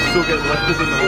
Still get left as a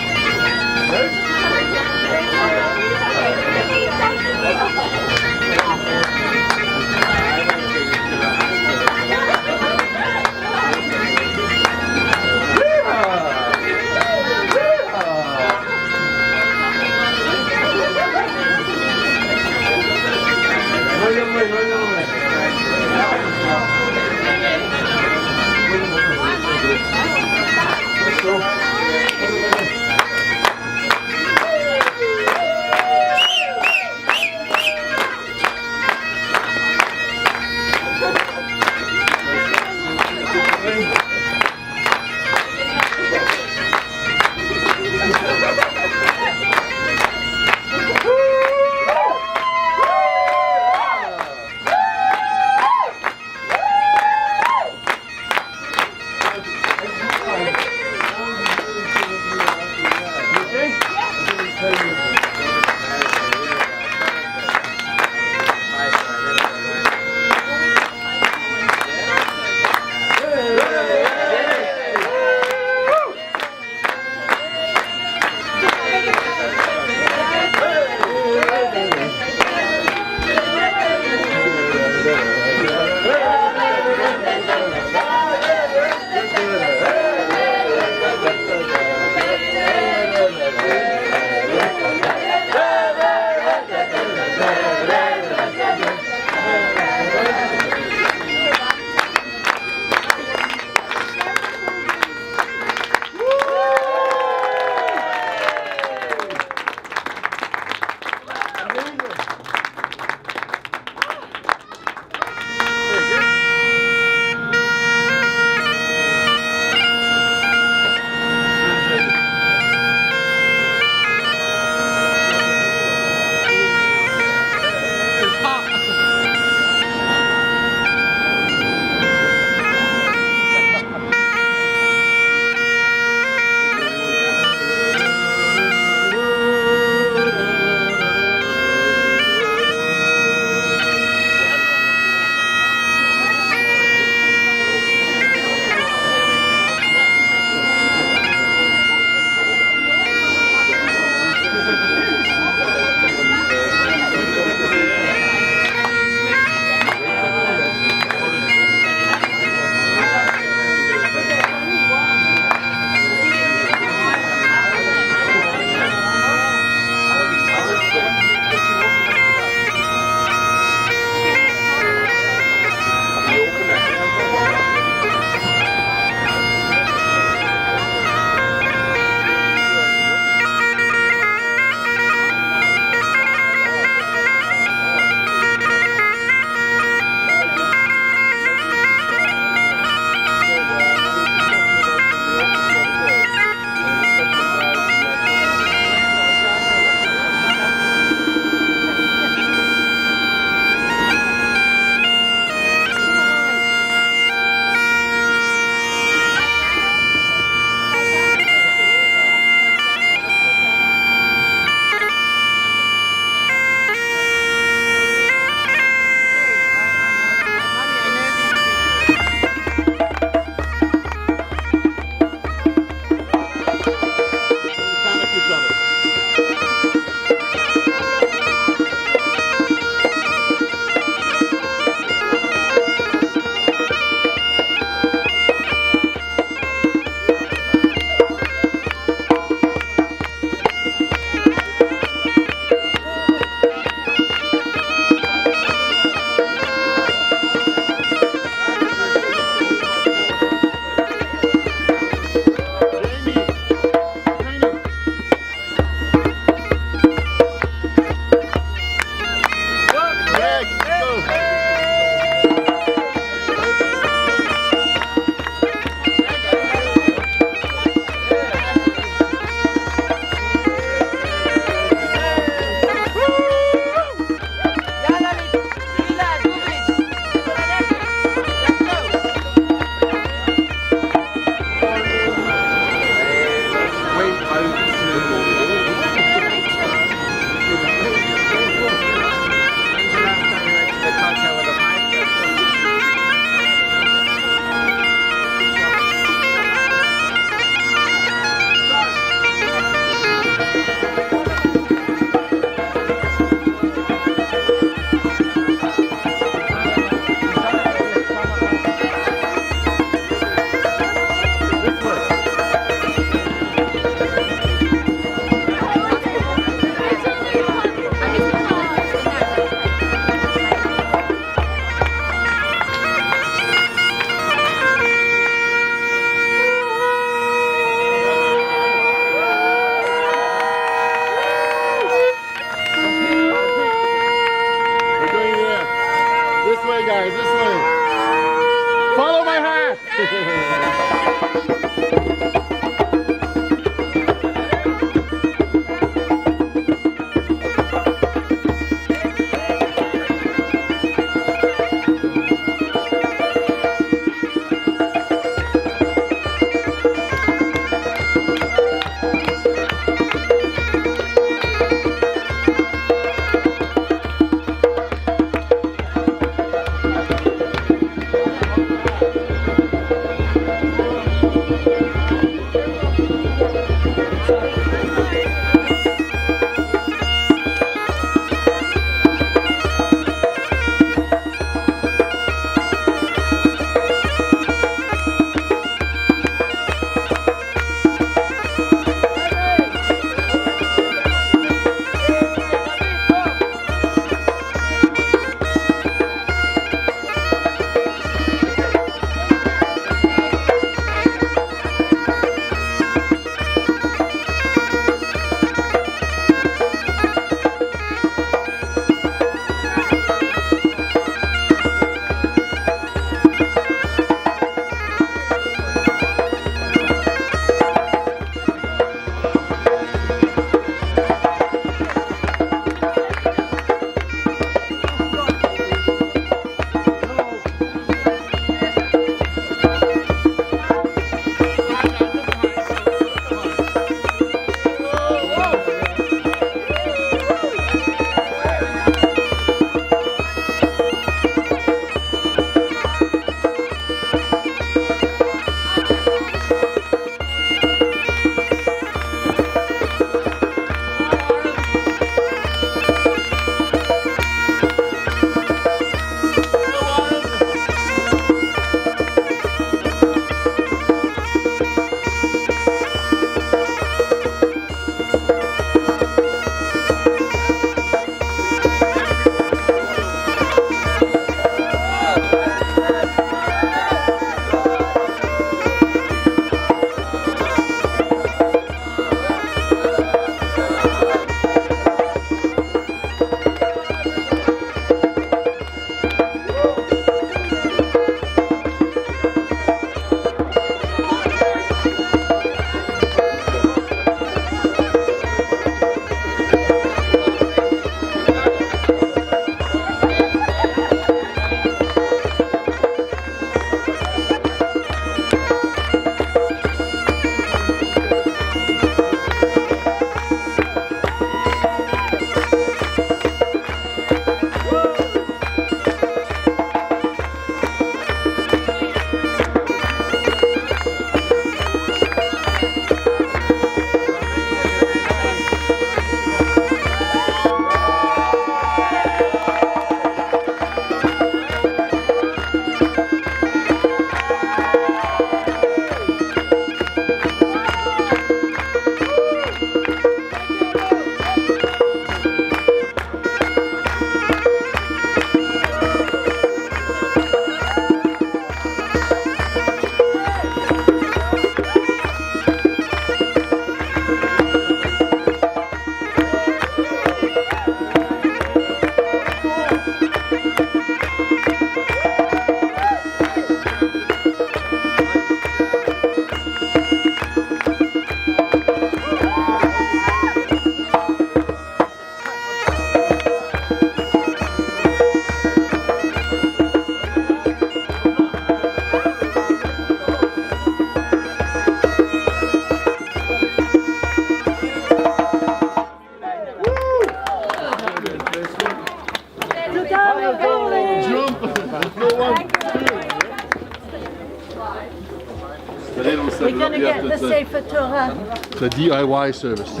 get the Sefer Torah. It's a DIY service.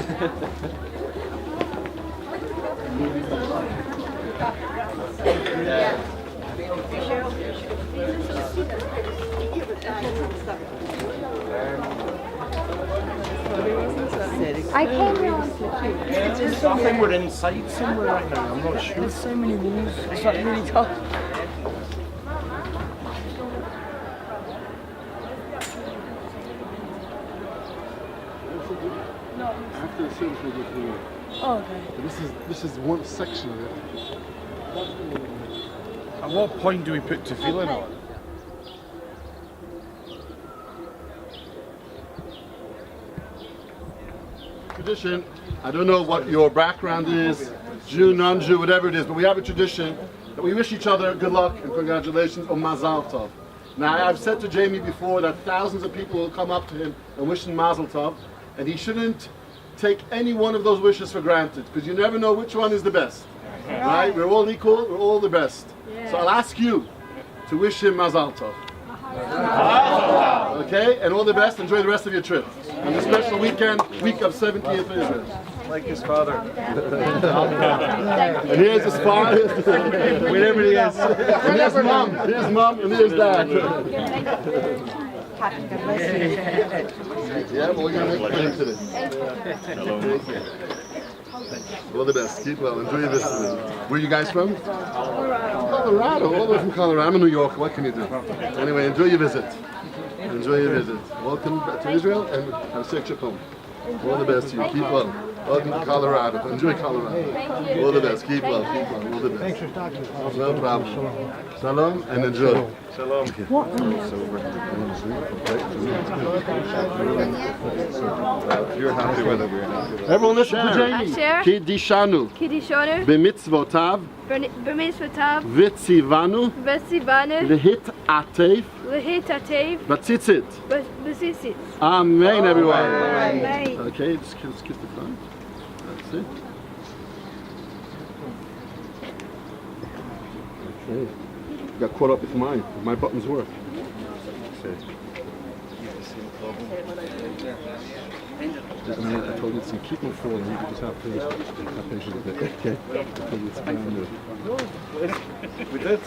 I came here on I think we're inside somewhere right now. I'm not sure. There's so many walls. It's like really tough. After the service, we go through. Oh, okay. This is one section of it. At what point do we put tefillin on? Tradition. I don't know what your background is, Jew, non-Jew, whatever it is, but we have a tradition that we wish each other good luck and congratulations on Mazal Tov. Now, I've said to Jamie before that thousands of people will come up to him and wish him Mazel Tov, and he shouldn't take any one of those wishes for granted, because you never know which one is the best. Right? We're all equal, we're all the best. So I'll ask you to wish him Mazal Tov. Okay? And all the best, enjoy the rest of your trip. And the special week of 70th for Israel. Like his father. And here's his father, wherever he is. And here's mom, and here's dad. Yeah, but we're going to make plans today. All the best. Keep well. Enjoy your visit. Where are you guys from? Colorado. All the way from Colorado. I'm in New York. What can you do? Anyway, enjoy your visit. Enjoy your visit. Welcome back to Israel and have a safe trip home. All the best to you. Keep well. Welcome to Colorado. Enjoy Colorado. All the best. Keep well. Keep well. All the best. Thanks for talking. No problem. Shalom and enjoy. Shalom. You're happy with it. Everyone listen to Jamie. Kidishanu. Kidishonu. B'mitzvotav. B'mitzvotav. V'tzivanu. V'tzivanu. Lehit atev. Lehit atev. V'tzitzit. B'tzitzit. Amen, everyone. Amen. Okay, let's kiss the front. That's it. Okay. Got caught up with mine. My buttons work. Okay. I told you to keep them falling. You just have patience a bit. Okay. I told you it's brand new. We did.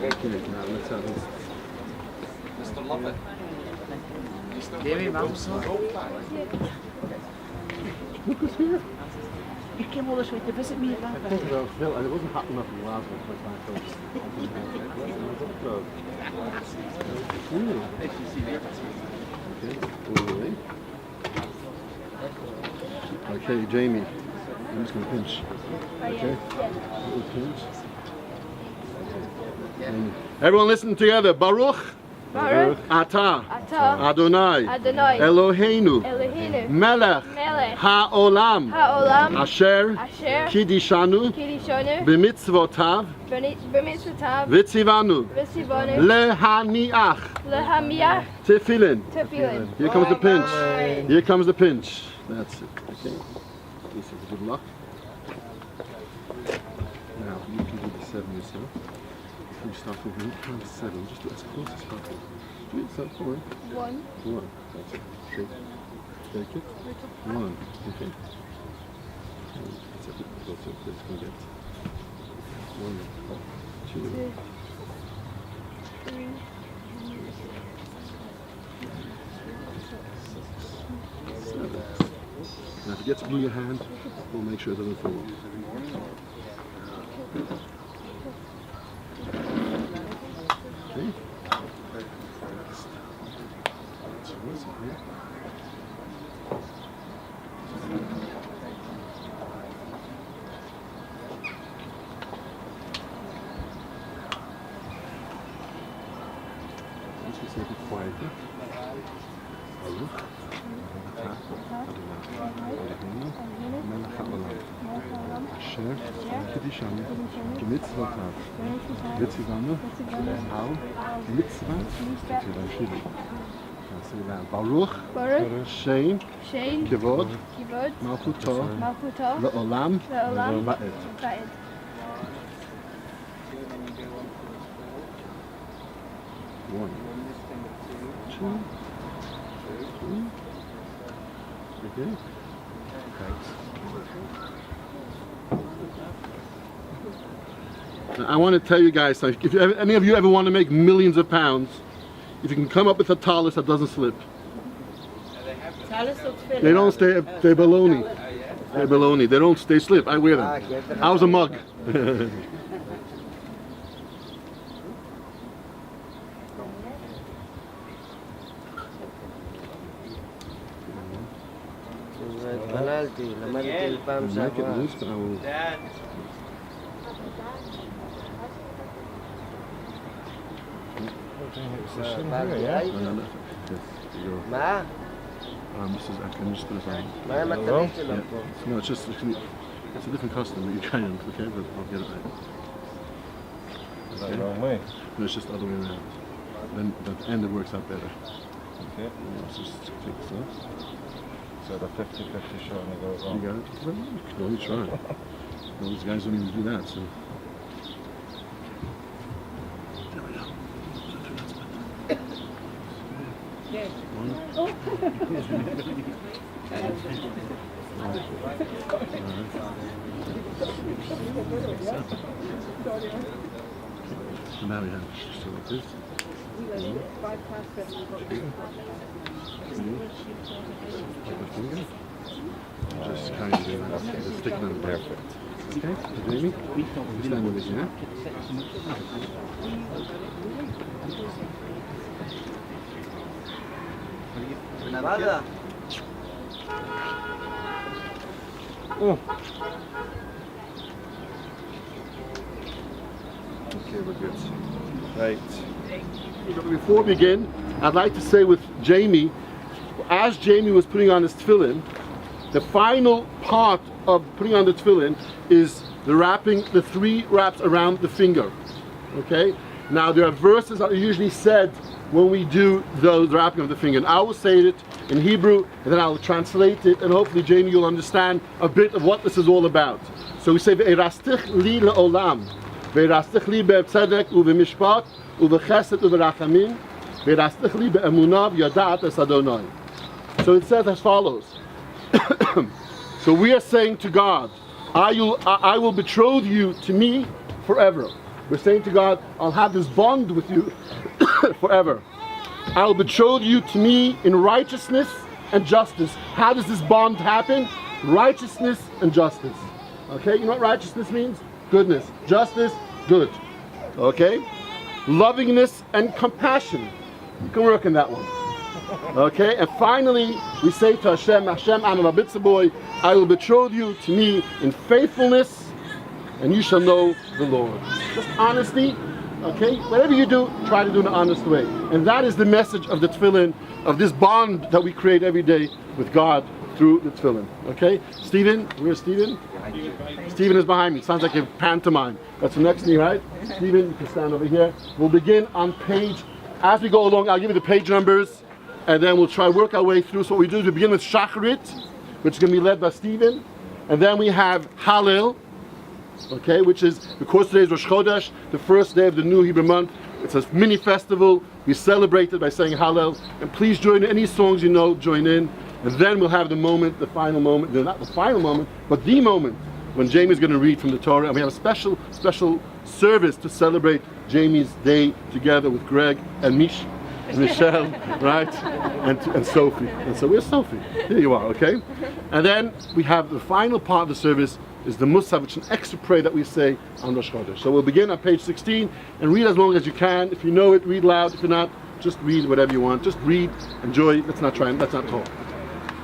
Okay, now let's have this. Mr. Lovett. Look who's here. You came all this way to visit me at I think about Phil, and it wasn't hot enough in Glasgow for my folks. Okay, Jamie. I'm just going to pinch. Okay? Little pinch. Everyone listen together. Baruch. Baruch. Atah. Atah. Adonai. Adonai. Eloheinu. Eloheinu. Melech. Melech. Ha'olam. Ha'olam. Asher. Asher. Kidishanu. Kidishonu. B'mitzvotav. B'mitzvotav. V'tzivanu. V'tzivanu. Lehaniach. Lehamiach. Tefillin. Tefillin. Here comes the pinch. Here comes the pinch. That's it. Okay. This is good luck. Now you can do the 7 yourself. You start over here. Count 7. Just do it as close as possible. Do it yourself. All right. 1. 1. That's it. Shake. Take it. 1. Okay. That's a bit closer. Let's go get 1, 2, 3. 7. Now, if you get to glue your hand, we'll make sure it doesn't fall off. Okay. Let's just make it quietly. מלך העולם, אשר קידישנו במצוותיו, וציוונו על מצוות תפילה. ברוך שם כבוד מלכותו לעולם ועד. One, two, three. Okay. Now, I want to tell you guys something. If any of you ever want to make millions of pounds, if you can come up with a talus that doesn't slip. They don't stay. They're baloney. They're baloney. They don't. They slip. I wear them. I was a mug. This is, I can just put it on. Yeah. No, it's just, it's a different custom, but you can, okay, but I'll get it right. Is that the wrong way? No, it's just the other way around. Then at the end it works out better. Okay. Let's just take this off. So the 50-50 shot and they go You wrong. got it? No, you try. Those guys don't even do that, so. There we go. So now we have so like this. Just kind of do that. Just stick it on the perfect. Okay, Jamie? You stand with it, yeah? Okay, we're good. Right. Before we begin, I'd like to say with Jamie, as Jamie was putting on his tefillin, the final part of putting on the tefillin is the wrapping, the 3 wraps around the finger. Okay? Now there are verses that are usually said when we do the wrapping of the finger. And I will say it in Hebrew, and then I will translate it, and hopefully, Jamie, you'll understand a bit of what this is all about. So we say, "Ve'erastich li le'olam, ve'erastich li be'tzedek u'v'mishpat u'v'chesed u'v'rachamim, ve'erastich li be'emunah v'yadat es Adonai." So it says as follows. So we are saying to God, I will betroth you to me forever. We're saying to God, I'll have this bond with you forever. I'll betroth you to me in righteousness and justice. How does this bond happen? Righteousness and justice. Okay, you know what righteousness means? Goodness. Justice, good. Okay? Lovingness and compassion. You can work in that one. Okay, and finally we say to Hashem, Hashem, I'm a bitzah boy, I will betroth you to me in faithfulness, and you shall know the Lord. Just honesty, okay? Whatever you do, try to do it in an honest way. And that is the message of the tefillin, of this bond that we create every day with God through the tefillin. Okay? Stephen, where's Stephen? Stephen is behind me. Sounds like a pantomime. That's the next thing, right? Stephen, you can stand over here. We'll begin on page, as we go along, I'll give you the page numbers, and then we'll try to work our way through. So what we do is we begin with Shacharit, which is going to be led by Stephen, and then we have Hallel, okay, which is, of course, today is Rosh Chodesh, the first day of the new Hebrew month. It's a mini festival. We celebrate it by saying Hallel, and please join in. Any songs you know, join in, and then we'll have the moment, the final moment, not the final moment, but the moment when Jamie's going to read from the Torah, and we have a special service to celebrate Jamie's day together with Greg and Michelle, right, and Sophie. And so we're Sophie. Here you are, okay? And then we have the final part of the service is the Musaf, which is an extra prayer that we say on Rosh Chodesh. So we'll begin on page 16 and read as long as you can. If you know it, read loud. If you're not, just read whatever you want. Just read, enjoy. Let's not talk.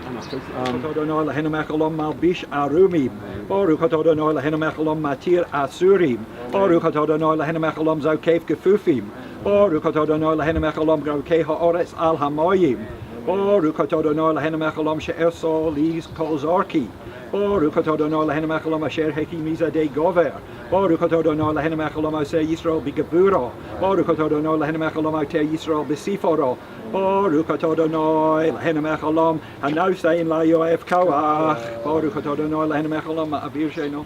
Adonai Eloheinu melech haolam malbish arumim. Baruch atah Adonai Eloheinu melech haolam matir asurim. Baruch atah Adonai Eloheinu melech haolam zokef gefufim. Baruch atah Adonai Eloheinu melech haolam grokei haaretz al hamayim. Baruch atah Adonai Eloheinu melech haolam she'ersol li kol zarki. Baruch atah Adonai Eloheinu melech haolam asher heki mizadei gover. Baruch atah Adonai Eloheinu melech haolam oseh Yisrael b'gevura. Baruch atah Adonai Eloheinu melech haolam oteh Yisrael b'sifara. Baruch atah Adonai Eloheinu melech haolam hanosein layoev koach. Baruch atah Adonai Eloheinu melech haolam ma'avir sheino.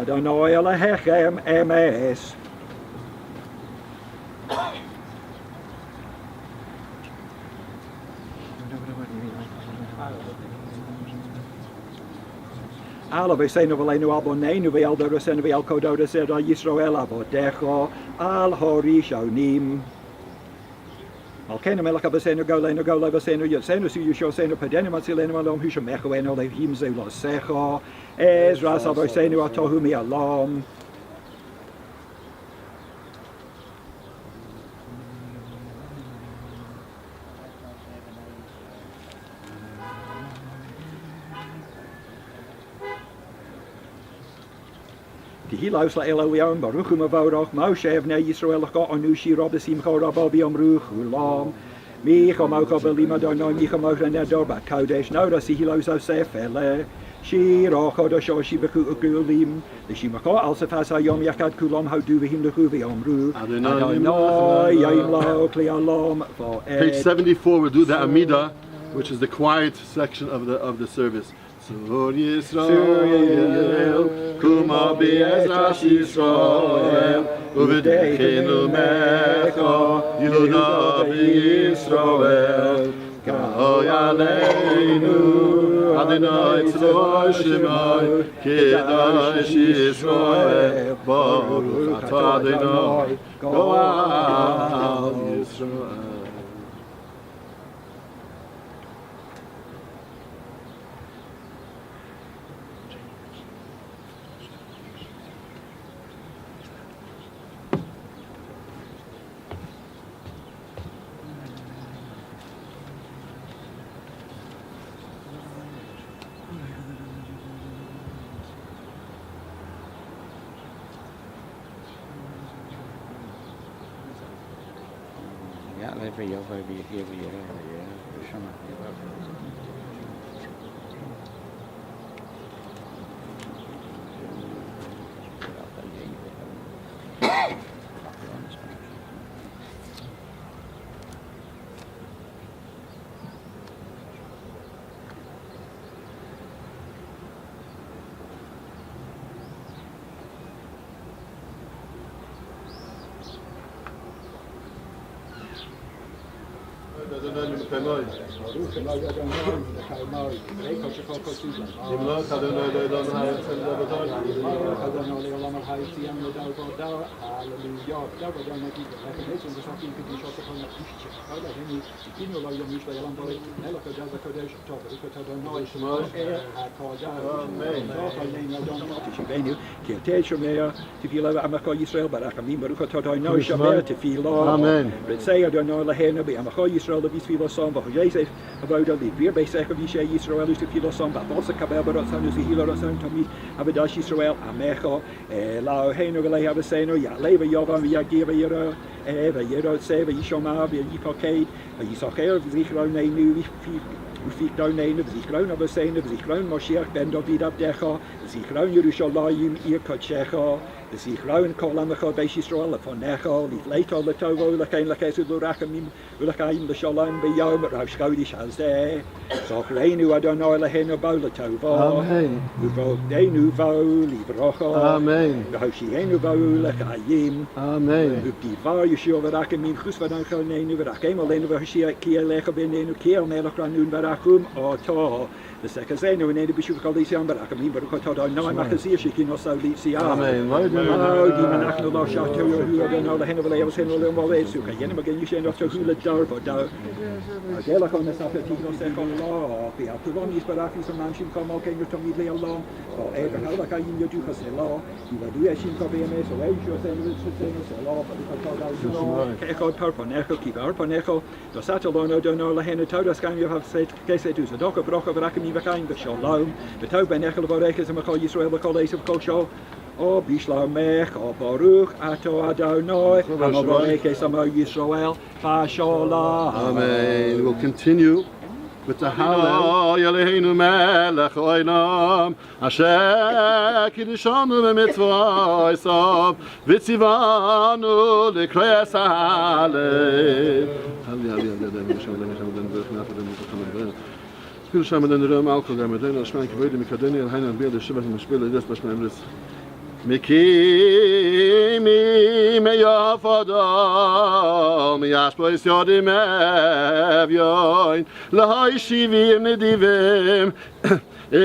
Adonai Elohechem emes. Alla v'seinu v'leinu aboneinu v'el dorosenu v'el kododosenu Yisrael avodecho al horishonim. Malkeinu melech avosenu golenu golevosenu yotsenu su yushosenu padenu matzilenu alom hushamechoenu lehim zeulosecho Ezras avosenu atohu mi alom. Hilaus la Elohim Baruch Mavodoch Moshe Evnei Yisrael Go Anushi Robesim Chorababi Amruch Ulam Micha Mocha Belima Donoi Micha Mocha Nedor Bat Kodesh Noda Hilaus Osef Ele Shira Chodoshoshi Beku Ugulim the Shimako Alsafas Hayom Yakad Kulam Hodu Vihim Lechuvi Amru Adonai Yayim Lo Kli Alam for Page 74, we'll do the Amida, which is the quiet section of the service. Sur Yisrael, Kuma Be'ezras Yisrael, Uvidechenu Mecha, Yehuda B'Yisrael, Ka'oi Aleinu, Adonai Tzvoi Shemai, Kedosh Yisrael, Baruch Atah Adonai, Go'al Yisrael. Dạ, lấy bây giờ phải bị kia bây giờ đây, sao mà Avoda li vir beisech of Yisrael Yisrael us tefillah ba bosa kabel barosan us hila rosan tomi avadash Yisrael amecho la heinu v'lei havasenu ya leva yovam v'yagiva yiro eva yiro seva yishoma v'yipoked v'yisocher v'zichro neinu v'fikro neinu v'zichro navasenu v'zichro Moshiach ben David abdecha v'zichro Yerushalayim ir kodshecha v'zichro kol amecho beish Yisrael lefonecha livleito letovo l'kein l'kesu l'urachamim v'l'chaim l'shalom b'yom Rosh Chodesh hazeh Zochreinu Adonai Eloheinu bo l'tova U'vodenu vo livrocha Amen. V'hoshienu vo l'chayim Amen. U'kivar Yeshua v'rakamim chus v'danchoneinu v'rakem olenu v'hoshia ki elecha b'nenu ki el melech ranun v'rachum oto v'sekazenu v'nenu b'shuv kol l'isyan v'rakamim v'ruch oto Adonai machazir shekino so l'isyan Amen. Di manachnu lo shatu Yehu Adonai Eloheinu v'le'avosenu l'em v'le'esu kayenu magen yishenu tohu l'dar v'dar Agelach on esafetino sechon lo V'atulon yisbarachis v'manshim kol malkein yotomid le'alom V'ever halak ayim yodu chaselo Yivadu yeshim kol v'yemes V'eishu asenu v'tzusenu selo V'likotod al-selo Ke'echod parponecho Kivar ponecho V'satalon Adonai Eloheinu Todas Kaim Yohav Kesetu Zadoka V'rocha V'rakamim V'chaim V'shalom V'tov B'nechel V'oreches V'machol Yisrael V'kol Esav V'kol Shol O Bishlomech, O Baruch, Ato Adonai, Amo Barekes, Amo Yisrael, Fasholam. Amen. We'll continue with the Hallel. Yeleheinu melech oinam, Asher kiddushanu b'mitzvah isav, v'tzivanu l'kreis ha'Hallel. Kiddushanu b'den rum alkol gamadon, Ashman kivodi mikadoni, Alhainu b'yad Shivat Mishpil, Edes Bashman Ris. Mikimi meyafadam yashpois yodim evyoin lahai shivim nedivim Em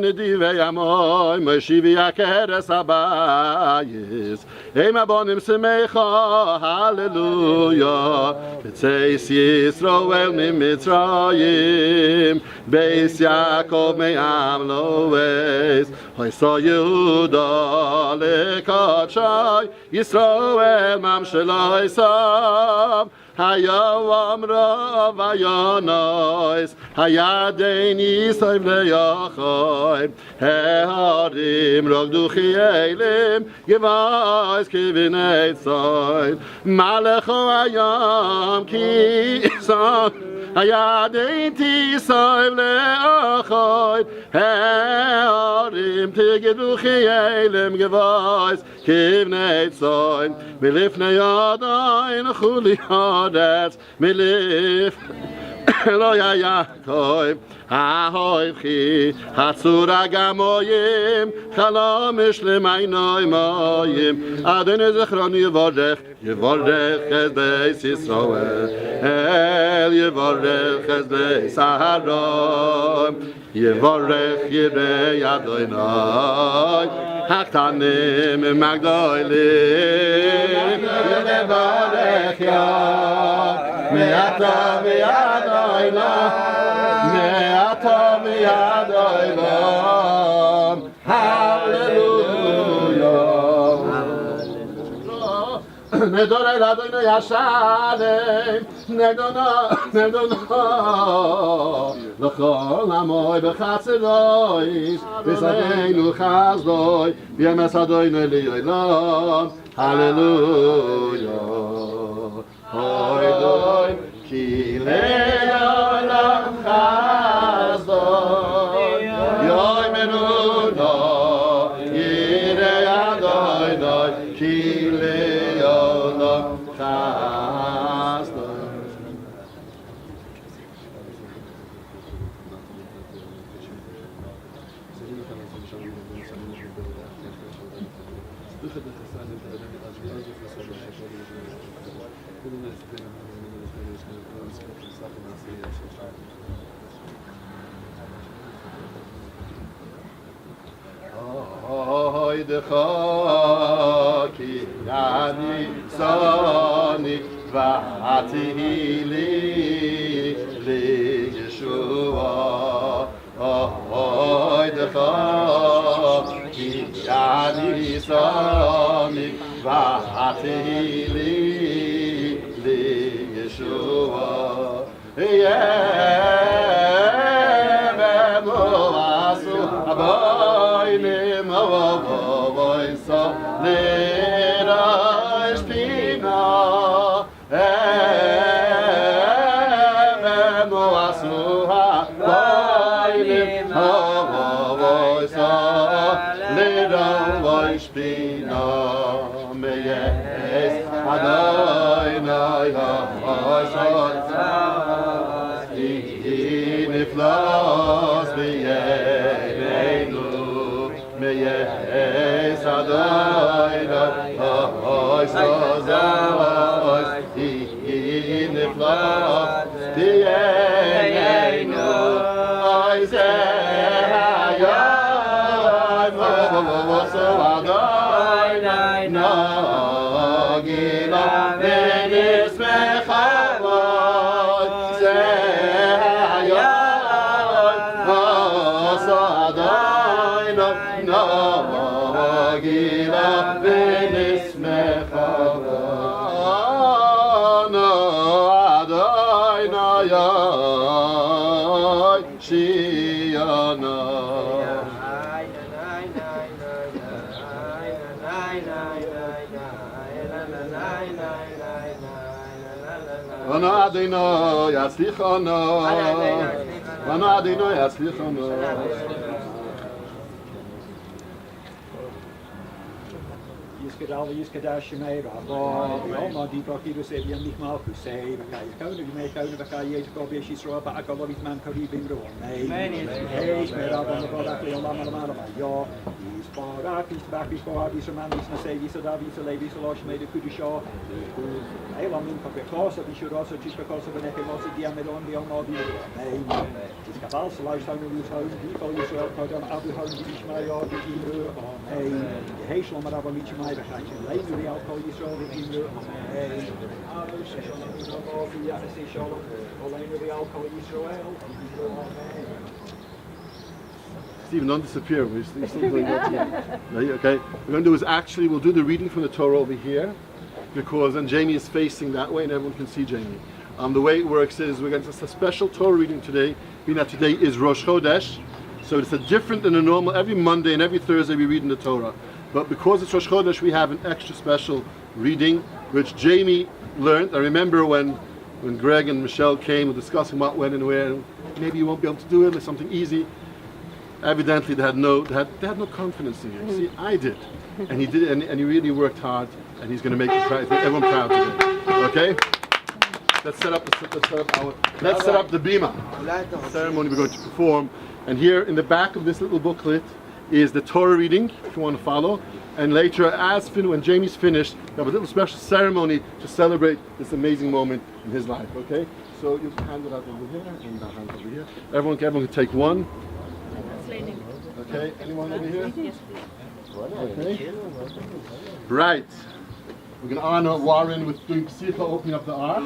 nedivei amoy Moshivi akeres abayis Em abonim semecha Hallelujah B'tzeis Yisroel mi Mitzrayim Beis Yaakov me'am loes Hoyso Yehuda lekachai Yisroel mam shelo Esav Hayavam Rav Hayanois Hayadein Yisayv Le'Yachoy Heharim Rogdu Chielim Gevais Kivin Eitzoy Malecho Hayam Kisan Hayadein Tisayv Le'Yachoy Heharim Tigidu Chielim Gevais Kivin Eitzoy Milifnei Yadayin Chuli That's milif lo ya Yaakov ahoychi hatzura gamoyim chalamish lemaynoy moyim Adonai zechroni yevorech es beis Yisroel yevorech es beis Aharon yevorech yirei Adonai haktanim magdolim yevorech ya me'ata v'yad olam me'ata v'yad olam hallelujah nedorei Adonai yashalem nedona l'chol amoy b'chatzerois v'sadeinu chazdoi v'yemes Adonai li'olam hallelujah Hoy doy ki le'olam chazdoi yoy menuno yirei Adonai ki le'olam chazdoi Hoy dechaki yani soni v'ati li Yeshua Hoy dechaki yani soni v'ati li Yeshua Yememuasu Aboinim Avovoisa Lerash Pina Yememuasu Aboinim Avovoisa Lerash Pina Meyes Adonai Niflas b'yeinu meyes Adonai Ha'osazos Niflas b'yeinu Hayayim V'voso Adonai Nagila v'nismecha V'no Adonai yatzlichano V'no Adonai yatzlichano Yiskadal, Yiskadash, Shemay, Rabba, Yoma, Dibakidus, Evian, Nikmal, Kusay, Bakayakona, you make out of a Kayet, Kobi, Shisra, Bakalovit, Man, Karibim, May, Merabon, the Bodaki, Lama, Yo, East Barak, East Bakis, Bohabis, Romanis, Nasavis, Davis, Levis, Losh, made a Kudishaw, Elamin, Kakos, of Ishuros, just because of an Ekimos, Diamedon, the Omodi, May, Iskabal, Lifestyle, People, Israel, Kodam, Abu Hon, Ishmael, the Hebrew, May, Haishlam, Rabba, Michimai, the Later, the Alcohol, Israel, the Hebrew, May, the Alcohol, Israel, Stephen, don't disappear. We're still doing that. Okay. We're going to do is actually we'll do the reading from the Torah over here, because then Jamie is facing that way and everyone can see Jamie. The way it works is we're going to do a special Torah reading today. Being that today is Rosh Chodesh, so it's a different than a normal. Every Monday and every Thursday we read in the Torah, but because it's Rosh Chodesh, we have an extra special reading which Jamie learned. I remember when Greg and Michelle came and discussing what, when, and where. Maybe you won't be able to do it. It's something easy. Evidently, they had no confidence in you. See, I did, and he did, and he really worked hard, and he's going to make everyone proud today. Okay. Let's set up the bima ceremony we're going to perform. And here in the back of this little booklet is the Torah reading, if you want to follow. And later, when Jamie's finished, we have a little special ceremony to celebrate this amazing moment in his life. Okay? So you can hand it out over here and the hand over here. Everyone can take one. Okay. Anyone over here? Yes, please. Okay. Right. We're going to honor Warren with doing Psicha, opening up the ark.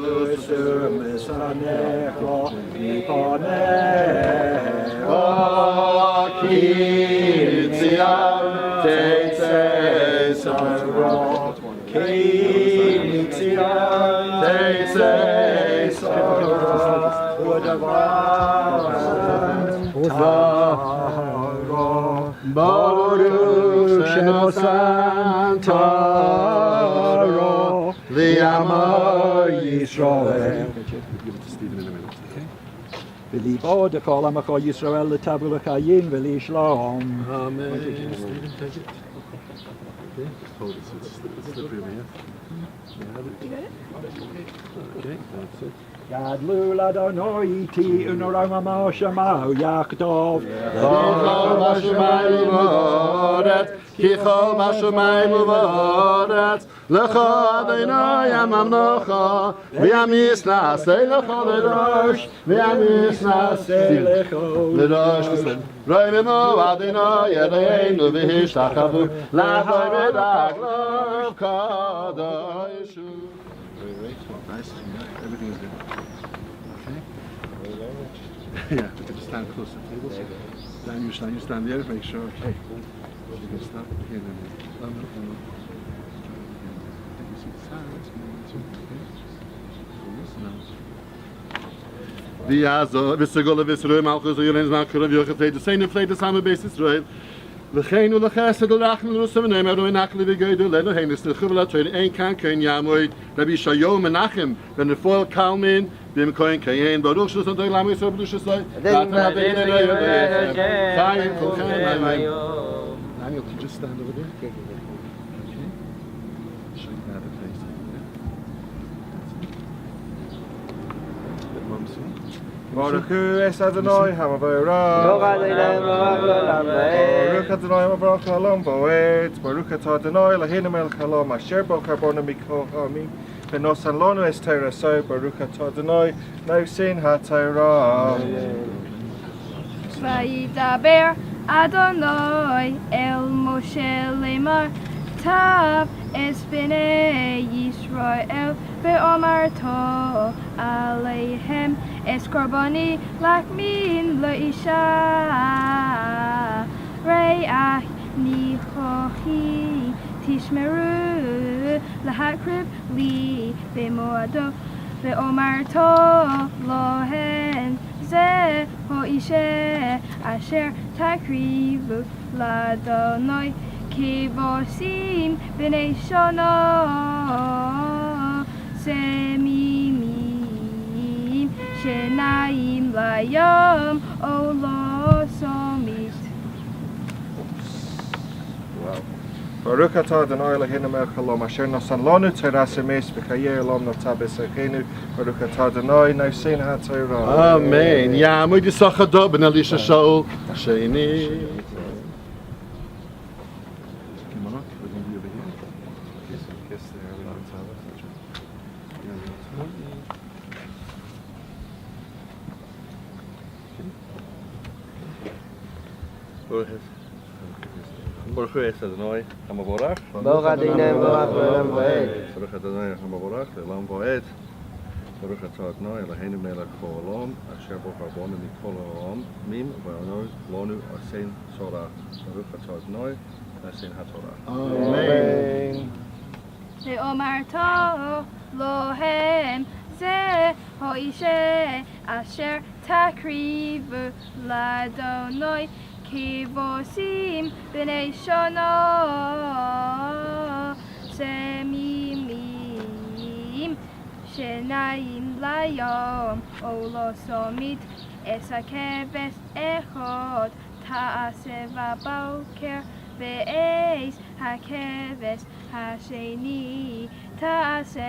Baruch Shenosan Taro Li'ama Yisrael. Give it to Stephen in a minute, okay? V'libo dekol amacho Yisrael l'tavu l'chayim v'lishlom. Amen. Stephen, take it. Okay, just hold it so it's slippery over here. You got it? Okay, that's it. Yadlu l'Adonai iti u'norama ma'oshamahu yakdov. Kichol b'shamayim u'voret, Kichol b'shamayim u'voret, L'cha Adonai hamamnocha, V'yamis na'aseh l'cha l'rosh, V'yamis na'aseh l'rosh. Ro'imimo Adonai Eloheinu v'hishtachavo, L'adoi v'daglov kadoshu. Nice. Everything is good. Okay. Yeah, we can just stand close to the table. You stand there, make sure. Okay. You can stop here and then. V'yazor v'sroy malchus v'yolens malchus v'yochet the same inflate the same basis Israel. V'cheinu l'chesed l'rachman l'rusav v'neim Adonai nachli v'goydu lenu heinis l'chuv l'atoyin ein kan kein yamoid Rabbi Shayom Menachem ben Nefoel Kalmin b'im kohen kayin baruch shlos Adonai l'amo Yisrael b'dush Yisrael Chayim kolchem Daniel, can you just stand over there? Okay. Show you that face. Baruch Hu es Adonai Hamavayra. Baruch Adonai Mabrach Halam Boet. Baruch Adonai Lahinu Melech Halam Asher Bo Karbona Mikol Hamim. Benosan Lonu es Torah So Baruch Adonai No Sin HaTorah. Vayidaber Adonai El Moshe Lemar Tav es bnei Yisrael ve'omarto aleihem es korbani lakmin leisha re'ach nichochi tishmeru lahakrib li bemoado ve'omarto lohen ze ho'ishe asher takrivu ladonoi Kivosim b'nei shono semimim shenaim layom olo somit. Wow. Baruch atah Adonai Eloheinu melech haolam asher nasan lanu Torah emes v'chayei olam notah b'secheinu. Baruch atah Adonai nosein haTorah. Amen. Ya'amod Yisachar ben Elisha Shaul Sheni. Baruch Adonai Hamavorach. Baruch Adonai Baruch Le'olam Va'ed. Baruch Adonai Hamavorach Le'olam Va'ed. Baruch atah Adonai Eloheinu melech haolam asher bo harbonu mikol ha'olam mim v'anu lonu asein Torah. Baruch atah Adonai asein haTorah. Amen. ואומר טוב להם זה האישה אשר תקריב לאדוני כבשים בני שונו סמימים שניים ליום או לא סומית אס הכבש אחד תעשה בבוקר ואיס הכבש השני תעשה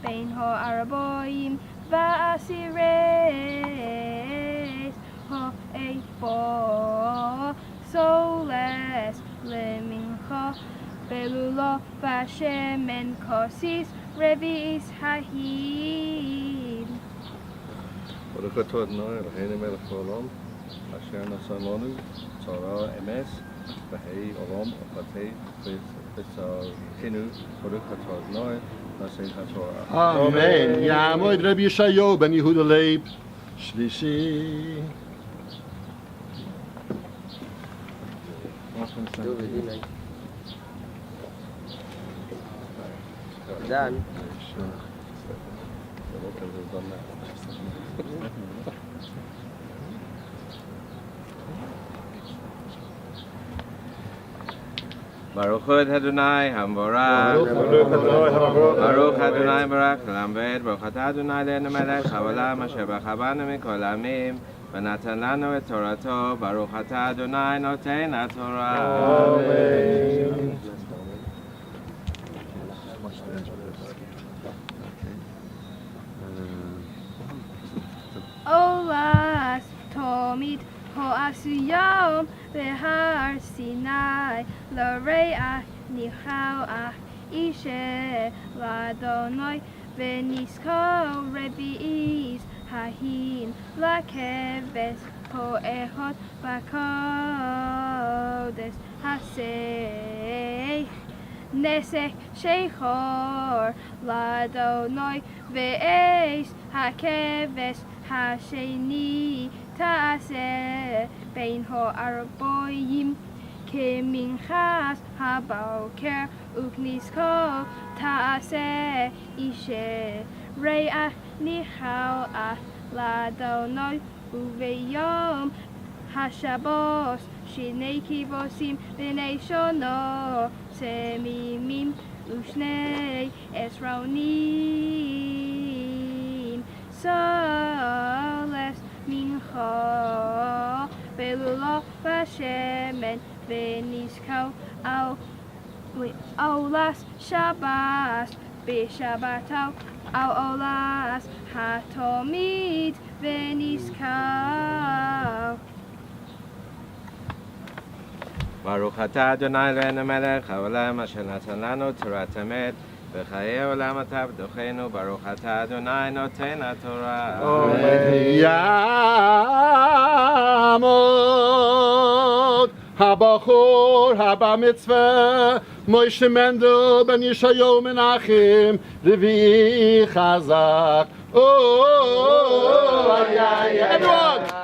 בין הערביים והסירס האפור סולס למנחה בלולו ושמן כוסיס רביעיס ההיל. Baruch atah Adonai Eloheinu melech haolam asher nasan lanu Torah emes v'hei olam v'chatei v'tzarkenu. Baruch atah Adonai asein haTorah. Amen. Ya'amod Rabbi Yeshayahu ben Yehuda Leib Shlishi. Dan. Baruch Adonai Hamvorach. Baruch Adonai Barak Le'olam Va'ed. Baruch atah Adonai Eloheinu melech haolam asher b'chavanu mikol ha'amim ונתן לנו את תורתו. ברוך אתה אדוני נותן התורה. Amen. Olas תמיד הועשו יום בהר סיני לריח ניחוח אישה לאדוני ונזכור רביעיס ההין לכבש האחד בקודש הסך נסך שחור לאדוני ואש הכבש השני תעשה בין הערביים כמנחת הבוקר וכניסכו תעשה אישה ריח ניחוח לאדוני וביום השבוס שני כבשים בני שונו סמימים ושני עשרונים סולס מנחה בלולו ושמן ונזכו אולס שבס בשבתו אולס התמיד ונזכו. ברוך אתה אדוני אלוהינו מלך העולם אשר נתן לנו תורת אמת וחיי עולם אתה בדוחנו. ברוך אתה אדוני נותן התורה. יעמוד הבחור הבא מצווה מוישה מנדל בן ישעיהו מנחם רביעי חזק. everyone.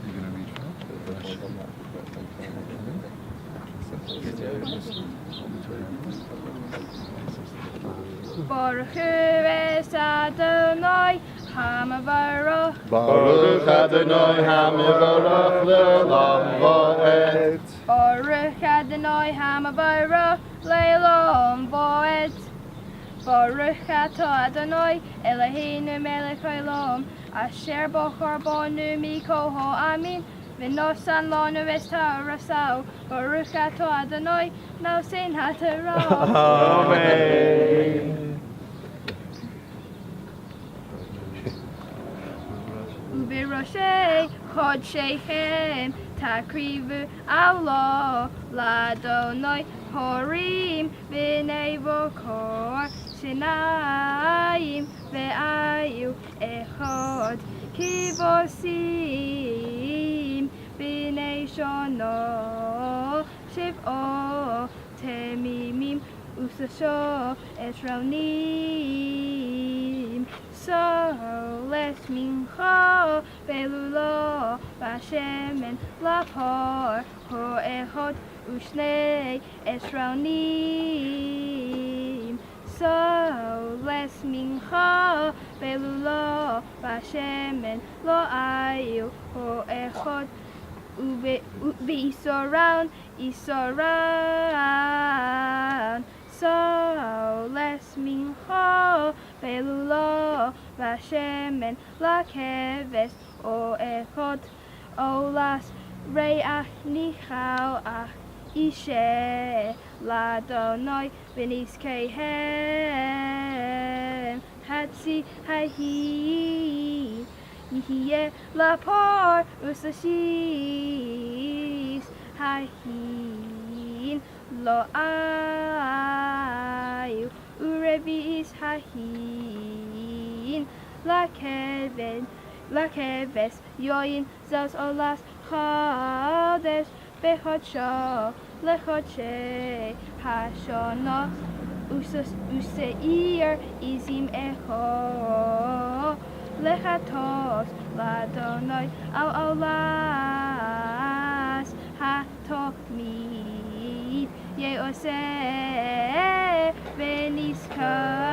You're gonna reach out? Baruch Hu es Adonai Hamavarach. Baruch Adonai Hamivarach le'olam va'ed. Baruch Adonai Hamavarach le'olam va'ed. Baruch Atah Adonai Eloheinu melech haolam asher bochar banu mikol ha'amin v'nosan lanu es ta'arasau. Baruch Atah Adonai nosen ha'torah. Amen. U'biroshei chodshechem takrivu Allah l'Adonai horim b'nei vokor shinayim ve'ayu echad kivosim b'nei shono shiv'o temimim usasho esronim. So les mincha belulo bashemen lapor ho echod ushnei esronim. So les mincha belulo bashemen lo ayu ho echod ubisoran isoran. So les mincha belulo bashemen lakeves o echod olas reach nichal ach ishe ladonoi v'niskeihem hatzi hahi yihye lapor usashis hahin lo ayu urevis hahin lakeves yoyin zos olas chodesh bechodsho lechodshe hashona useir izim echo lechatos ladonoi al olas hatomid yeoseh v'niskal.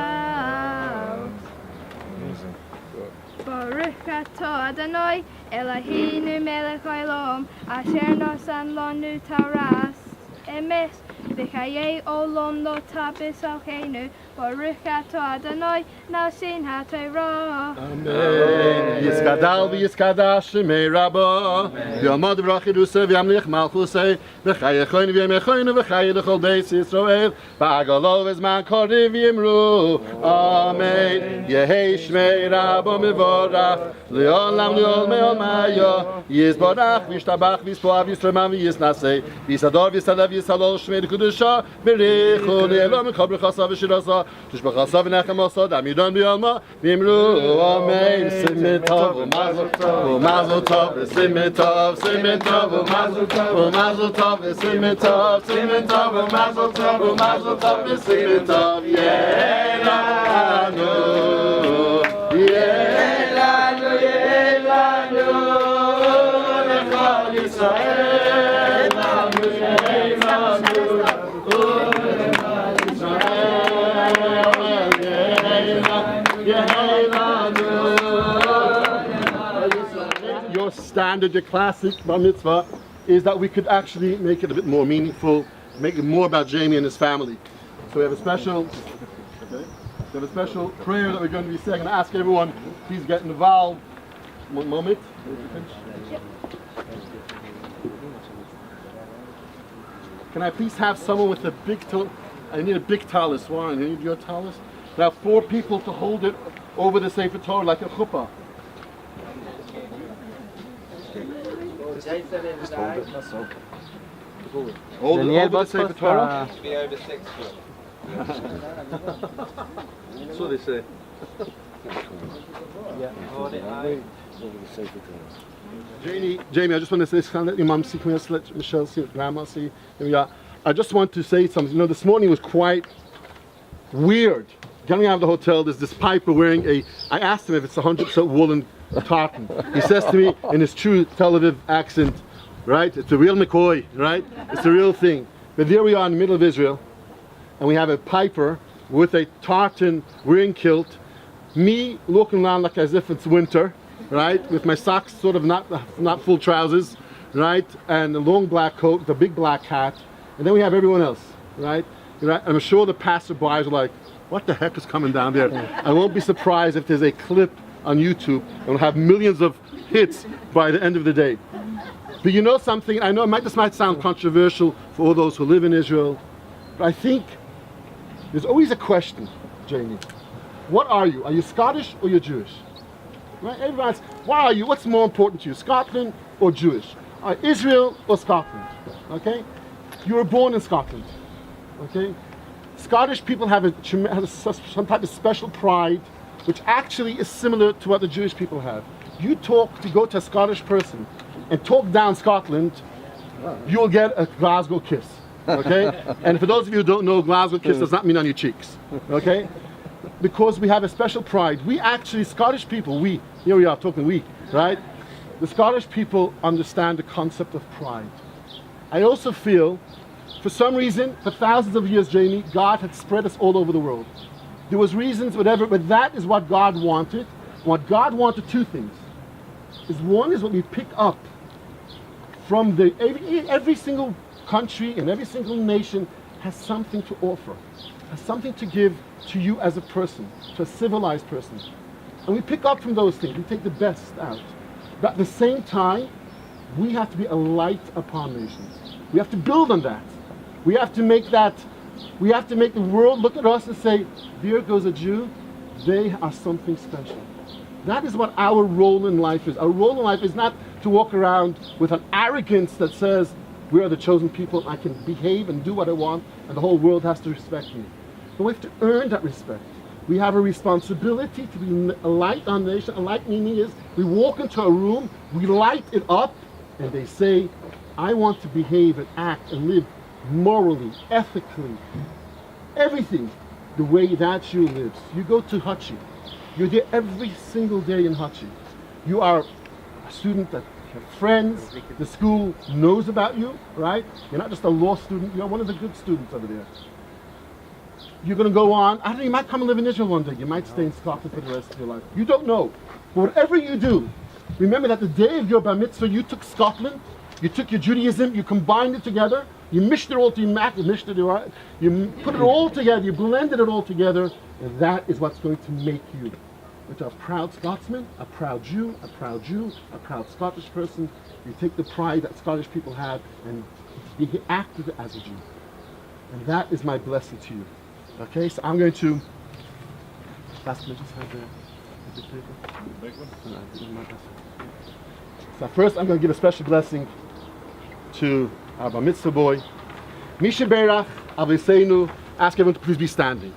Baruch Atah Adonai Eloheinu melech haolam asher nosan lanu taras emes v'chayei olam lo tabis alcheinu. Baruch Atah Adonai nosen ha'torah. Amen. Yiskadal v'yiskadash shemei Rabbo v'yamod v'rachiduseh v'yamlich malchuseh v'chayechoinu v'yamechoinu v'chaye l'chol beis Yisrael v'agalo v'zman koriv yimru. Amen. Yehei shmei Rabbo mivorach le'olam le'ol mayo yizborach v'yishtabach v'yispoav v'yisroman v'yisnaseh v'yisador v'yisalev v'yisalol shmei l'kudusha v'richu le'elom v'kol b'chasa v'shirasa tishbachasa v'nechamasa damidan b'yalma v'yimru. Amen. Simit tov u'mazel tov u'mazel tov simit tov u'mazel tov u'mazel tov simit tov u'mazel tov u'mazel tov simit tov yelanu yelanu yelanu lechol Yisrael yelanu yelanu. Your standard, your classic bar mitzvah is that we could actually make it a bit more meaningful, make it more about Jamie and his family. So we have a special prayer that we're going to be saying. I'm going to ask everyone, please get involved. One moment. Can I please have someone with a big tallis? I need a big tallis. Warren, you need your tallis? I have 4 people to hold it over the Sefer Torah like a chuppah. Hold it over the Sefer Torah. Be over 6 foot. That's what they say. Hold it high. Jamie, I just want to say, can I let your mum see? Can we just let Michelle see? Grandma see? Here we are. I just want to say something. You know, this morning was quite weird. Getting out of the hotel, there's this piper wearing I asked him if it's 100% woolen tartan. He says to me in his true Tel Aviv accent, right? It's a real McCoy, right? It's the real thing. But there we are in the middle of Israel, and we have a piper with a tartan, wearing kilt, me looking around like as if it's winter, right? With my socks sort of not full trousers, right? And the long black coat, the big black hat, and then we have everyone else, right? I'm sure the passerbys are like, what the heck is coming down there? I won't be surprised if there's a clip on YouTube and will have millions of hits by the end of the day. But you know something, I know this might sound controversial for all those who live in Israel, but I think there's always a question, Jamie. What are you? Are you Scottish or you're Jewish? Right? Everybody asks, what are you? What's more important to you, Scotland or Jewish? Israel or Scotland? Okay? You were born in Scotland. Okay? Scottish people have some type of special pride, which actually is similar to what the Jewish people have. You go to a Scottish person and talk down Scotland, you will get a Glasgow kiss. Okay? And for those of you who don't know, Glasgow kiss does not mean on your cheeks. Okay? Because we have a special pride. We actually, Scottish people, here we are talking we, right? The Scottish people understand the concept of pride. I also feel, for some reason, for thousands of years, Jamie, God had spread us all over the world. There was reasons, whatever, but that is what God wanted. What God wanted, two things. One is what we pick up from every single country and every single nation has something to offer, has something to give to you as a person, to a civilized person. And we pick up from those things, we take the best out. But at the same time, we have to be a light upon nations. We have to build on that. We have to make the world look at us and say, there goes a Jew, they are something special. That is what our role in life is. Our role in life is not to walk around with an arrogance that says, we are the chosen people, I can behave and do what I want, and the whole world has to respect me. But we have to earn that respect. We have a responsibility to be a light on the nation. A light meaning is, we walk into a room, we light it up, and they say, I want to behave and act and live morally, ethically, everything the way that Jew lives. You go to Hachi. You're there every single day in Hachi. You are a student that have friends. The school knows about you, right? You're not just a law student. You're one of the good students over there. You're going to go on. I don't know, you might come and live in Israel one day. You might stay in Scotland for the rest of your life. You don't know. But whatever you do, remember that the day of your bar mitzvah, you took Scotland, you took your Judaism, you combined it together, you mished it all together, you put it all together, you blended it all together, and that is what's going to make you into a proud Scotsman, a proud Jew, a proud Scottish person. You take the pride that Scottish people have and be active as a Jew. And that is my blessing to you. Okay, so I'm going to just have the big one. So first I'm going to give a special blessing to our bar mitzvah boy. Misha Berach, Aviseinu, ask everyone to please be standing.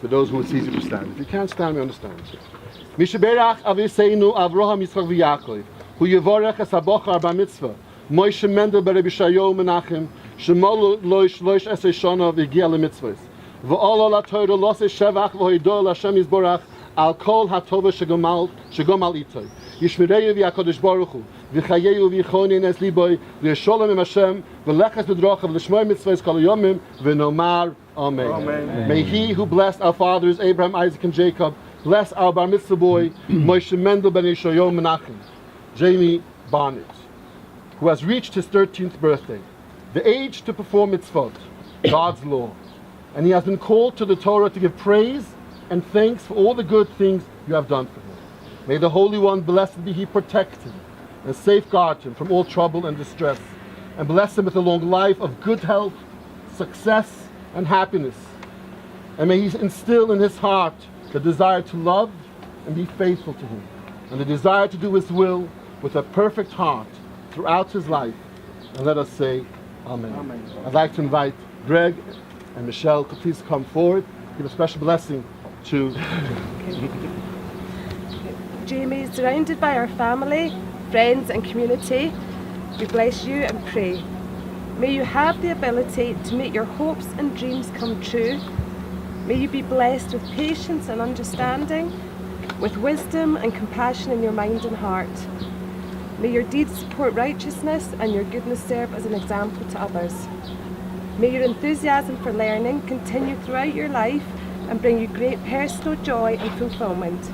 For those who it's easy to stand. If you can't stand, we understand. Misha Berach, Aviseinu, Avraham, Yitzchak, v'Yaakov, hu yevorech es habochar bar mitzvah, Moshe Mendel beRebbi Shayo Menachem, Shemol loish esei shana v'giya lemitzvos. V'ol la Torah losei shevach v'hoidor l'Hashem Yisborach al kol hatova shegomal itoy. Yishmereyu v'Hakadosh Baruch Hu v'chayeyu v'yichoni nes liboy v'yesholem im Hashem v'leches b'drachav l'shmoi mitzvos kol yomim v'nomar Amen. May He who blessed our fathers Abraham, Isaac, and Jacob bless our bar mitzvah boy Moshe Mendel ben Shayo Menachem, Jamie Barnett, who has reached his 13th birthday, the age to perform mitzvot, God's law. And he has been called to the Torah to give praise and thanks for all the good things you have done for him. May the Holy One, blessed be He, protect him and safeguard him from all trouble and distress, and bless him with a long life of good health, success, and happiness. And may He instill in his heart the desire to love and be faithful to Him, and the desire to do His will with a perfect heart throughout his life. And let us say Amen. Amen. I'd like to invite Greg and Michelle to please come forward, give a special blessing to Jamie is surrounded by our family, friends and community. We bless you and pray. May you have the ability to make your hopes and dreams come true. May you be blessed with patience and understanding, with wisdom and compassion in your mind and heart. May your deeds support righteousness and your goodness serve as an example to others. May your enthusiasm for learning continue throughout your life and bring you great personal joy and fulfillment.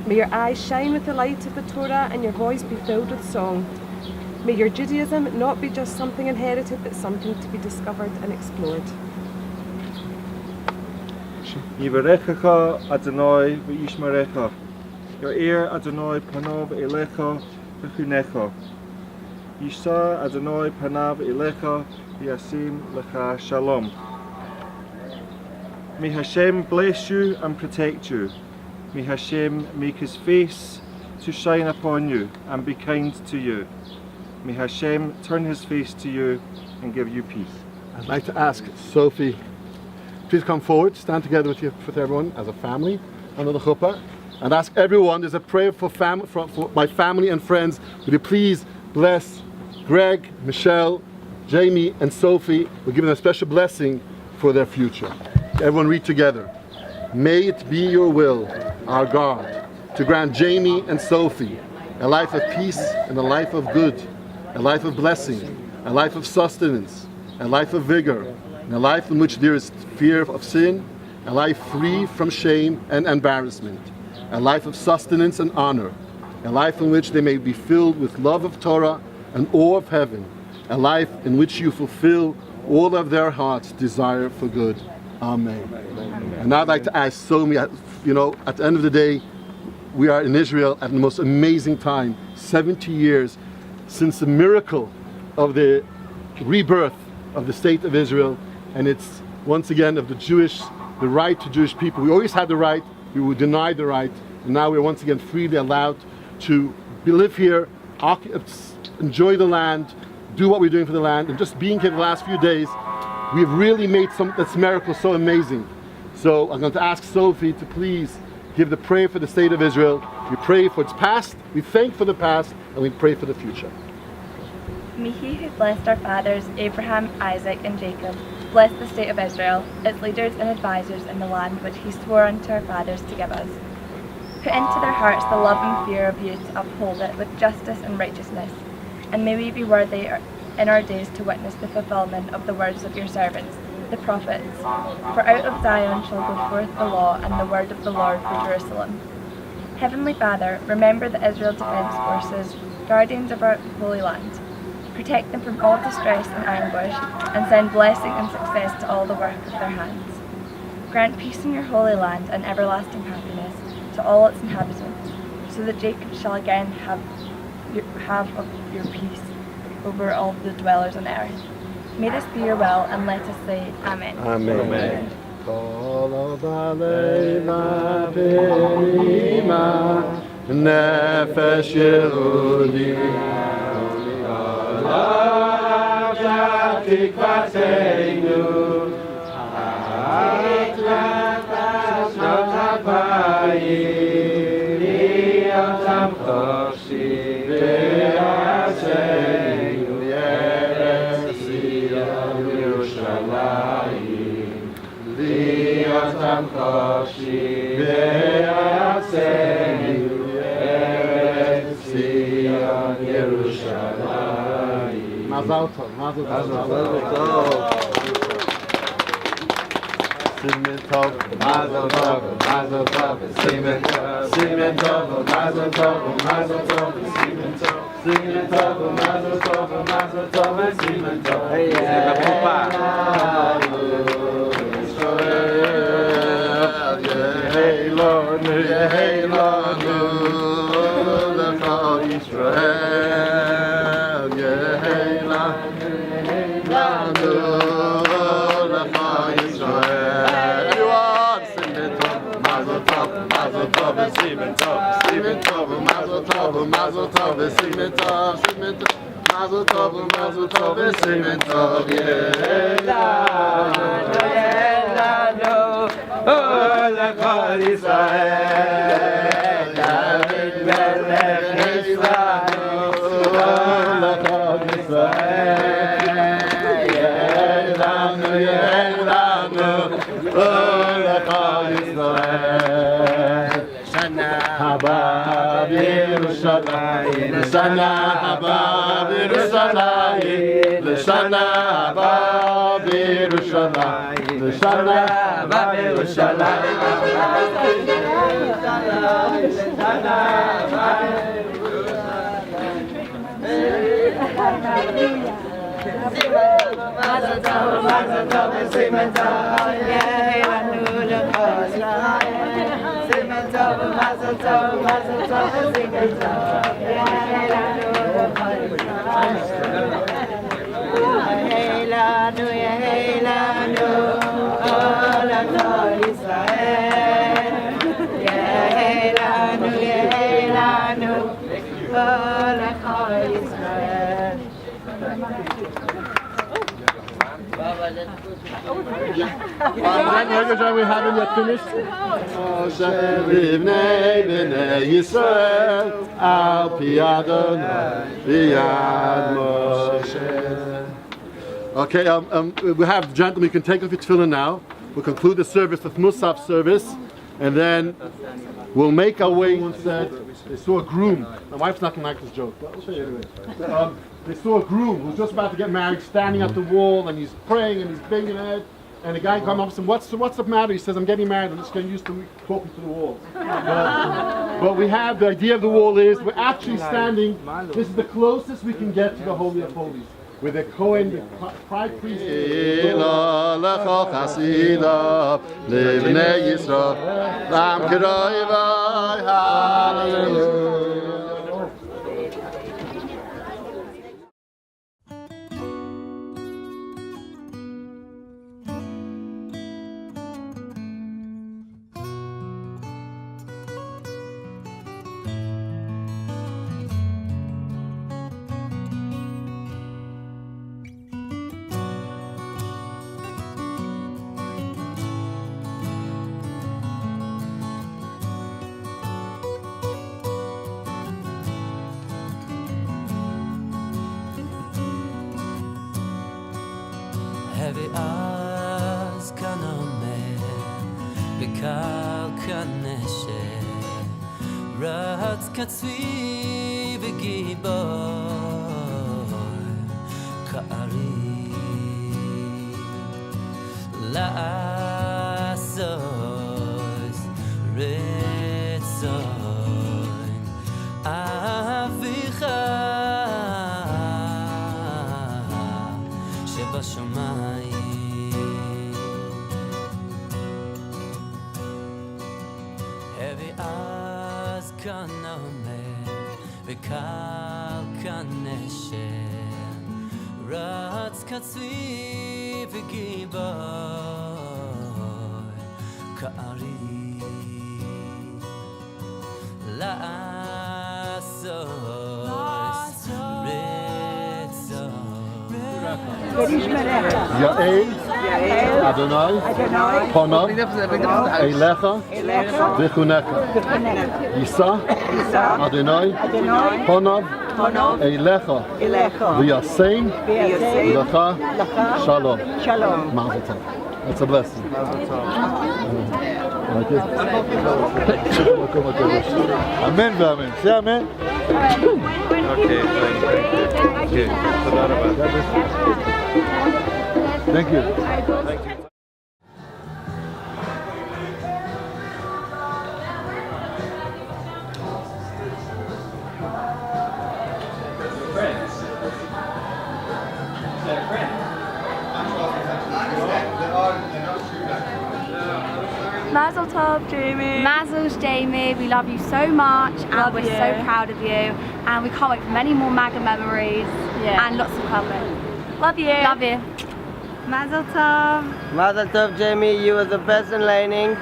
May your eyes shine with the light of the Torah and your voice be filled with song. May your Judaism not be just something inherited, but something to be discovered and explored. Yivarechacha Adonai v'yishmerecha. Ya'ir Adonai panav elecha v'chunecha. Yisha Adonai panav elecha v'yasim lecha shalom. May Hashem bless you and protect you. May Hashem make his face to shine upon you and be kind to you. May Hashem turn his face to you and give you peace. I'd like to ask Sophie, please come forward, stand together with everyone as a family under the chuppah, and ask everyone, there's a prayer for my family and friends. Would you please bless Greg, Michelle, Jamie, and Sophie? We're giving them a special blessing for their future. Everyone read together. May it be your will, our God, to grant Jamie and Sophie a life of peace and a life of good, a life of blessing, a life of sustenance, a life of vigor, and a life in which there is fear of sin, a life free from shame and embarrassment, a life of sustenance and honor, a life in which they may be filled with love of Torah and awe of heaven, a life in which you fulfill all of their heart's desire for good. Amen. And now I'd like to ask Somi, at the end of the day, we are in Israel at the most amazing time, 70 years since the miracle of the rebirth of the state of Israel, and it's once again of the right to Jewish people. We always had the right, we were denied the right, and now we're once again freely allowed to live here, enjoy the land, do what we're doing for the land, and just being here the last few days, we've really made this miracle so amazing. So I'm going to ask Sophie to please give the prayer for the state of Israel. We pray for its past, we thank for the past, and we pray for the future. May he who blessed our fathers, Abraham, Isaac, and Jacob, bless the state of Israel, its leaders and advisors in the land which he swore unto our fathers to give us. Put into their hearts the love and fear of you to uphold it with justice and righteousness, and may we be worthy in our days to witness the fulfillment of the words of your servants, the prophets. For out of Zion shall go forth the law and the word of the Lord for Jerusalem. Heavenly Father, remember the Israel Defence Forces, guardians of our holy land. Protect them from all distress and anguish, and send blessing and success to all the work of their hands. Grant peace in your holy land and everlasting happiness to all its inhabitants, so that Jacob shall again have of your peace over all the dwellers on earth. May this be your will, and let us say Amen. Amen. Amen. Mazel tov, mazel tov. Simen tov, mazel tov, mazel tov, simen tov, simen tov, mazel tov, mazel tov, simen tov, simen tov, mazel tov, mazel tov, simen tov. Hey, hey, Lord, Lecha Yisrael, hey, Lecha Yisrael. Everyone, simen tov, mazel tov, mazel tov, simen tov, simen tov, mazel tov, mazel tov, simen tov, simen tov. Mazel tov, mazel tov, simen tov, Yelanu, oh, Lecha Yisrael, David Melech Yisrael, oh, Lecha Yisrael, Yelanu, Yelanu, oh, Lecha Yisrael, Shana haba b'Yerushalayim, L'shana haba b'Yerushalayim, L'shana haba b'Yerushalayim, L'shana haba Mazel tov, Simon tov, Yehelanu l'chol Yisrael. Simon tov, Mazel tov, Simon tov, Yehelanu l'chol Yisrael. Yehelanu, ol l'chol Yisrael. Yehelanu, ol l'chol Yisrael. We haven't yet finished. Livnei b'nei Yisrael al pi Adonai b'yad Moshe. Okay, we have the gentlemen. You can take off your tefillin now. We'll conclude the service with Musaf service, and then we'll make our way. One said they saw a groom. My wife's not going to like this joke, but I'll show you anyway. They saw a groom who's just about to get married, standing at the wall, and he's praying and he's banging head. And the guy comes up and says, what's the matter? He says, I'm getting married. I'm just getting used to talking to the walls. But we have, the idea of the wall is, we're actually standing, this is the closest we can get to the Holy of Holies. With the Kohen, the high priest. Heavy as kanome, bekal kaneshe, ratz katzvi v'giboy, ka'ari la'asos ritzoin avicha שבשמיים. Heavy as kanome, וקל כנשר, רץ כצבי וגיבור, כארי לעשוס יעל, אדוני, פונו, אליך, וחונך. יישא, אדוני, פונו, אליך, ויעשה לך שלום. Mazel tov. That's a blessing. Amen ואמן. זה אמן. Okay, thank you. תודה רבה. Thank you. Thank you. Mazel tov, Jamie. Mazel's Jamie. We love you so much, and we're so proud of you. And we can't wait for many more MAGA memories and lots of cuddling. Love you. Love you. Mazel tov. Mazel tov, Jamie. You are the best in Leining.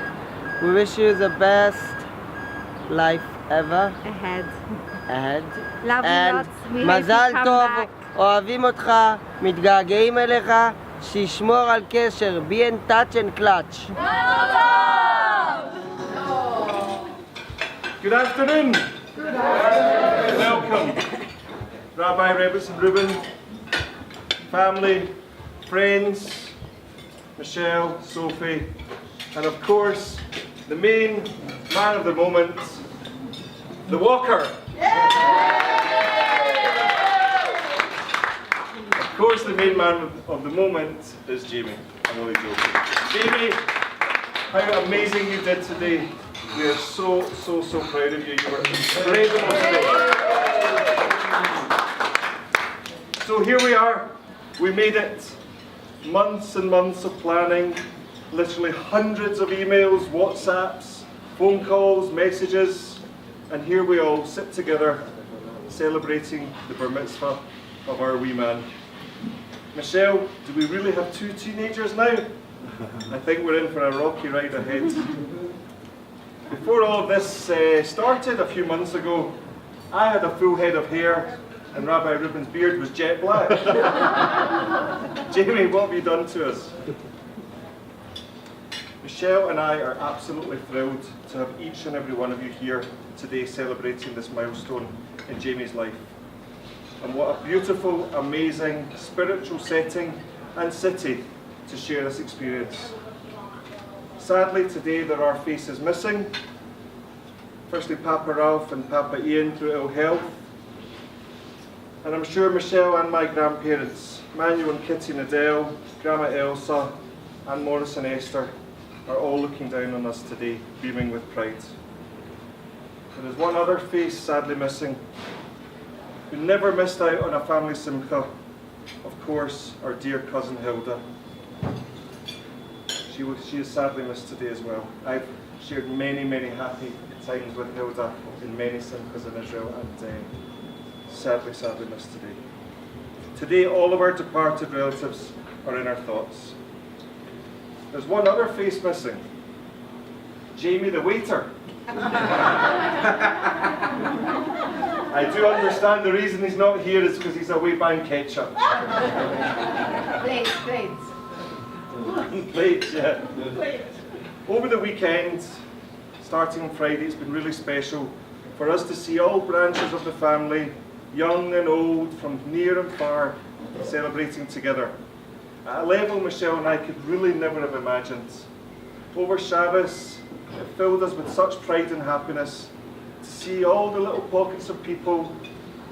We wish you the best life ever. Ahead. Love you And lots. We hope מזל you come טוב, back. אוהבים אותך, מתגעגעים אליך, שישמור על קשר. Be in touch and clutch. Good afternoon. Welcome. Rabbi Rebus and Ruben, family, friends, Michelle, Sophie, and of course, the main man of the moment, The walker. Of course, the main man of the moment is Jamie. I'm only joking. Jamie, how amazing you did today. We are so proud of you. You were incredible today. So here we are. We made it. Months and months of planning, literally hundreds of emails, WhatsApps, phone calls, messages, and here we all sit together celebrating the bar mitzvah of our wee man. Michelle, do we really have 2 teenagers now? I think we're in for a rocky ride ahead. Before all of this started a few months ago, I had a full head of hair and Rabbi Reuben's beard was jet black. Jamie, what have you done to us? Michelle and I are absolutely thrilled to have each and every one of you here today celebrating this milestone in Jamie's life. And what a beautiful, amazing, spiritual setting and city to share this experience. Sadly, today there are faces missing. Firstly, Papa Ralph and Papa Ian through ill health. And I'm sure Michelle and my grandparents, Manuel and Kitty and Adele, Grandma Elsa, and Morris and Esther, are all looking down on us today, beaming with pride. There is one other face sadly missing, who never missed out on a family simcha, of course, our dear cousin Hilda. She is sadly missed today as well. I've shared many happy times with Hilda in many simchas in Israel, and sadly missed today. Today, all of our departed relatives are in our thoughts. There's one other face missing. Jamie the waiter. I do understand the reason he's not here is because he's away buying ketchup. Plates. Plates, yeah. Over the weekend, starting on Friday, it's been really special for us to see all branches of the family, young and old, from near and far, celebrating together. At a level Michelle and I could really never have imagined. Over Shabbos, it filled us with such pride and happiness to see all the little pockets of people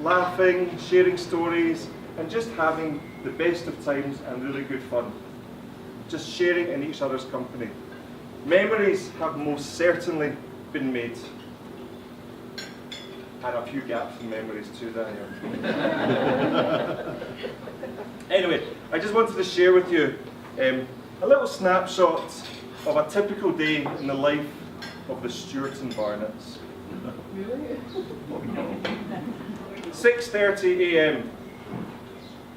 laughing, sharing stories, and just having the best of times and really good fun. Just sharing in each other's company. Memories have most certainly been made. And a few gaps in memories too, Daniel. Anyway, I just wanted to share with you a little snapshot of a typical day in the life of the Stewarts and Barnetts. 6:30 a.m.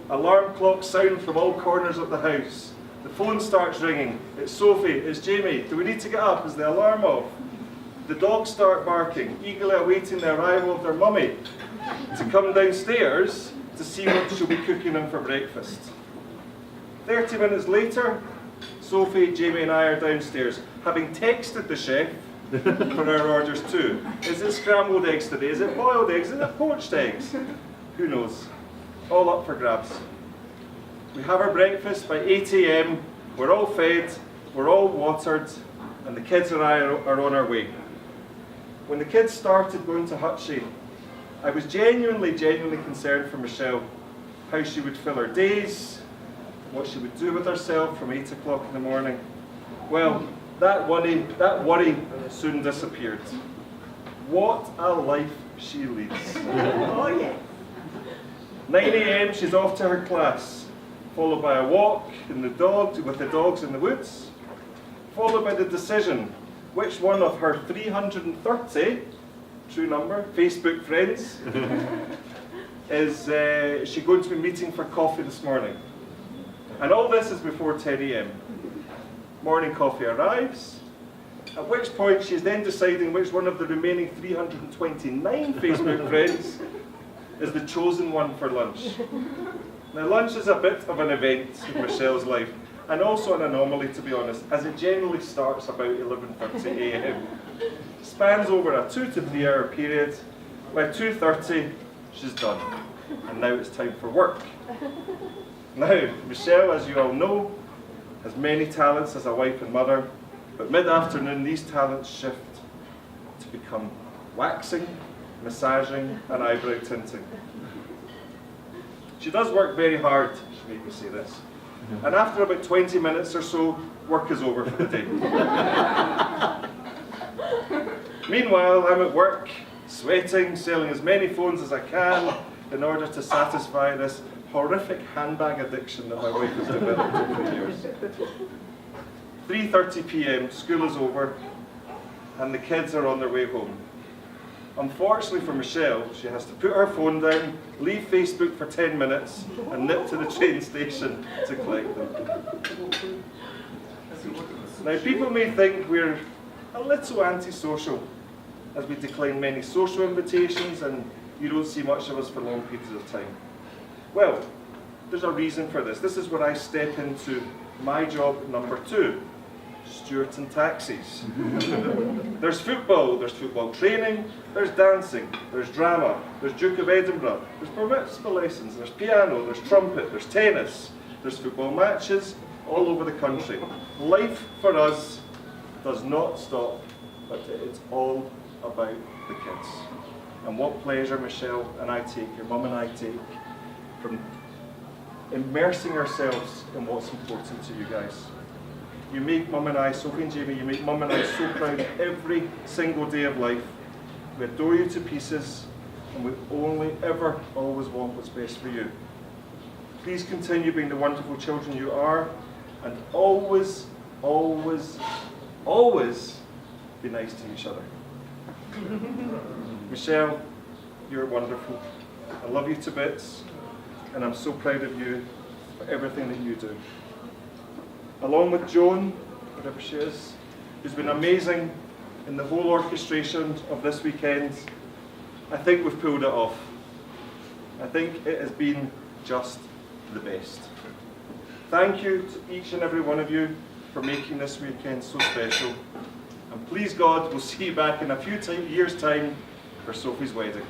Alarm clocks sound from all corners of the house. The phone starts ringing. It's Sophie, it's Jamie. Do we need to get up? Is the alarm off? The dogs start barking, eagerly awaiting the arrival of their mummy to come downstairs to see what she'll be cooking them for breakfast. 30 minutes later, Sophie, Jamie and I are downstairs, having texted the chef for our orders too. Is it scrambled eggs today? Is it boiled eggs? Is it poached eggs? Who knows? All up for grabs. We have our breakfast by 8 a.m. We're all fed, we're all watered, and the kids and I are on our way. When the kids started going to Hutchie, I was genuinely concerned for Michelle, how she would fill her days, what she would do with herself from 8 o'clock in the morning. Well, that worry soon disappeared. What a life she leads. Oh yeah. 9 a.m. she's off to her class, followed by a walk with the dogs in the woods, followed by the decision which one of her 330, true number, Facebook friends is she going to be meeting for coffee this morning. And all this is before 10 a.m. Morning coffee arrives, at which point she's then deciding which one of the remaining 329 Facebook friends is the chosen one for lunch. Now lunch is a bit of an event in Michelle's life, and also an anomaly to be honest, as it generally starts about 11:30 a.m. Spans over a 2 to 3 hour period. By 2:30 she's done, and now it's time for work. Now Michelle, as you all know, has many talents as a wife and mother, but mid-afternoon these talents shift to become waxing, massaging and eyebrow tinting. She does work very hard, she made me say this. And after about 20 minutes or so, work is over for the day. Meanwhile, I'm at work, sweating, selling as many phones as I can in order to satisfy this horrific handbag addiction that my wife has developed over the years. 3:30 p.m, school is over, and the kids are on their way home. Unfortunately for Michelle, she has to put her phone down, leave Facebook for 10 minutes, and nip to the train station to collect them. Now, people may think we're a little antisocial, as we decline many social invitations and you don't see much of us for long periods of time. Well, there's a reason for this. This is where I step into my job number 2, stewards and taxis. There's football training, there's dancing, there's drama, there's Duke of Edinburgh, there's bar mitzvah lessons, there's piano, there's trumpet, there's tennis, there's football matches all over the country. Life for us does not stop, but it's all about the kids. And what pleasure Michelle and I take, your mum and I take, from immersing ourselves in what's important to you guys. You make Mum and I, Sophie and Jamie, you make Mum and I so proud every single day of life. We adore you to pieces, and we only ever always want what's best for you. Please continue being the wonderful children you are, and always, always, always be nice to each other. Michelle, you're wonderful. I love you to bits, and I'm so proud of you for everything that you do. Along with Joan, whatever she is, who's been amazing in the whole orchestration of this weekend, I think we've pulled it off. I think it has been just the best. Thank you to each and every one of you for making this weekend so special. And please God, we'll see you back in a few years' time for Sophie's wedding.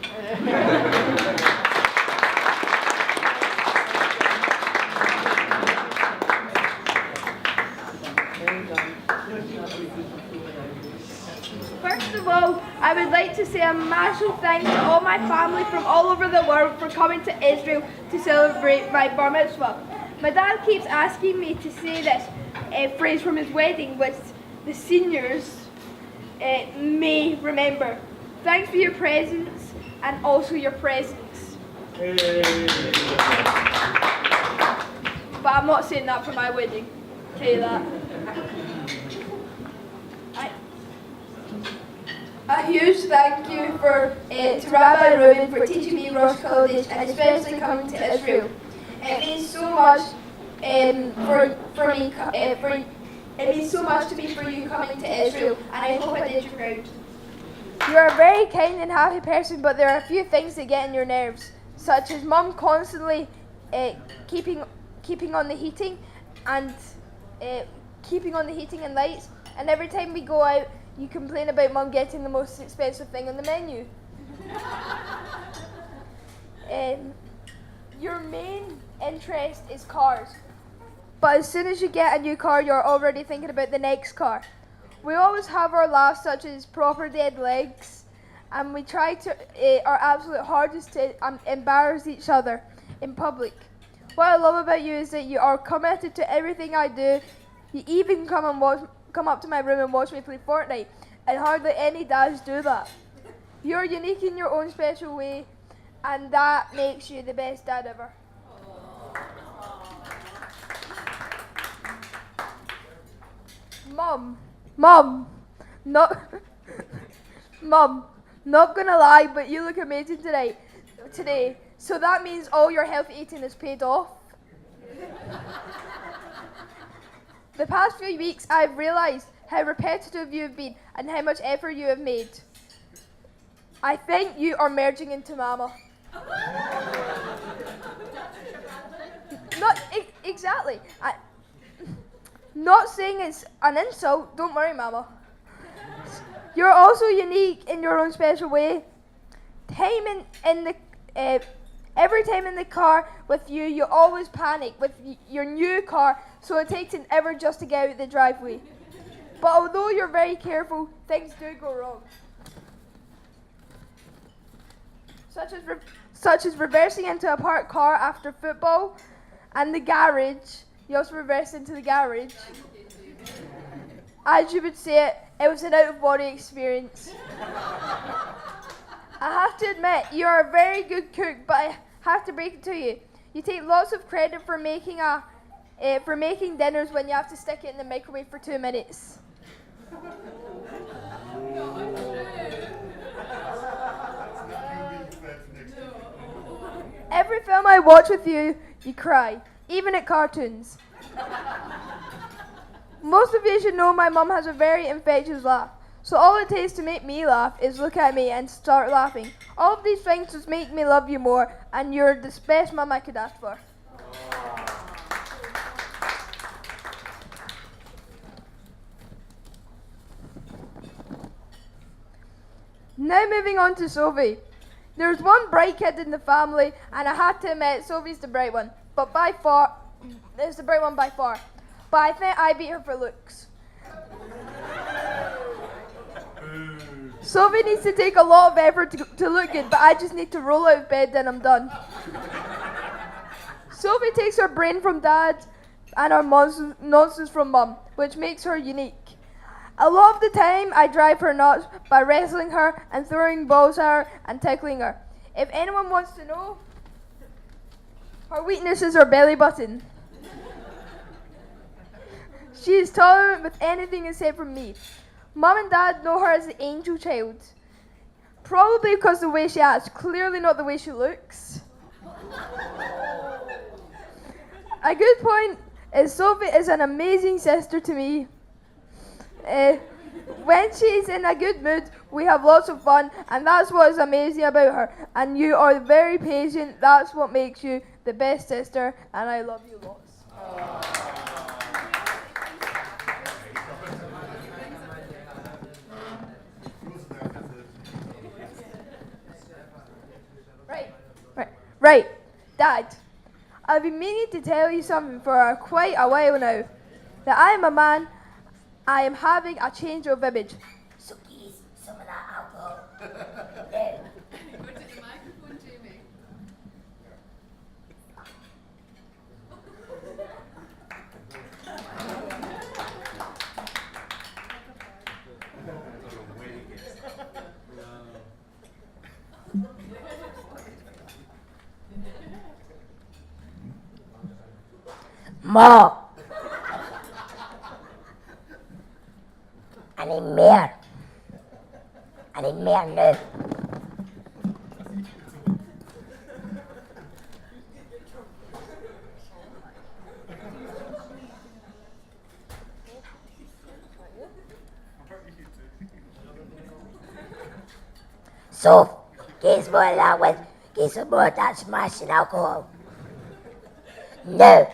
First of all, I would like to say a massive thanks to all my family from all over the world for coming to Israel to celebrate my bar mitzvah. My dad keeps asking me to say this phrase from his wedding, which the seniors may remember. Thanks for your presence and also your presence. But I'm not saying that for my wedding. Tell you that. A huge thank you to Rabbi Reuben for teaching me Rosh Chodesh and especially coming to Israel. It means so much for me. It means so much to me for you coming to Israel, and I hope I did you proud. You are a very kind and happy person, but there are a few things that get on your nerves, such as Mum constantly keeping on the heating and lights, and every time we go out, you complain about Mum getting the most expensive thing on the menu. Your main interest is cars, but as soon as you get a new car, you're already thinking about the next car. We always have our laughs, such as proper dead legs, and we try our absolute hardest to embarrass each other in public. What I love about you is that you are committed to everything I do. You even come up to my room and watch me play Fortnite, and hardly any dads do that. You're unique in your own special way, and that makes you the best dad ever. Mum, not gonna lie, but you look amazing today. So that means all your healthy eating is paid off. The past few weeks, I've realised how repetitive you have been and how much effort you have made. I think you are merging into Mama. Not exactly. Not saying it's an insult. Don't worry, Mama. You're also unique in your own special way. Every time in the car with you, you always panic with your new car, so it takes an hour just to get out the driveway. But although you're very careful, things do go wrong. such as reversing into a parked car after football, and the garage. You also reverse into the garage. As you would say it was an out-of-body experience. I have to admit, you are a very good cook, but I have to break it to you. You take lots of credit for making dinners when you have to stick it in the microwave for 2 minutes. Every film I watch with you, you cry, even at cartoons. Most of you should know my mum has a very infectious laugh. So all it takes to make me laugh is look at me and start laughing. All of these things just make me love you more, and you're the best mum I could ask for. Now moving on to Sophie. There's one bright kid in the family, and I have to admit Sophie's the bright one. But by far, it's the bright one by far. But I think I beat her for looks. Sophie needs to take a lot of effort to look good, but I just need to roll out of bed, then I'm done. Sophie takes her brain from dad and her nonsense from mum, which makes her unique. A lot of the time, I drive her nuts by wrestling her and throwing balls at her and tickling her. If anyone wants to know, her weakness is her belly button. She is tolerant with anything except from me. Mum and dad know her as the angel child. Probably because of the way she acts, clearly not the way she looks. A good point is Sophie is an amazing sister to me. When she's in a good mood, we have lots of fun, and that's what is amazing about her. And you are very patient. That's what makes you the best sister, and I love you lots. Right, Dad. I've been meaning to tell you something for quite a while now. That I am a man. I am having a change of image. So please, some of that alcohol. There. Go to the microphone, Jamie. Ma! I need mer. I need mer nu. So, guess what that was? Guess what that smashing alcohol? No.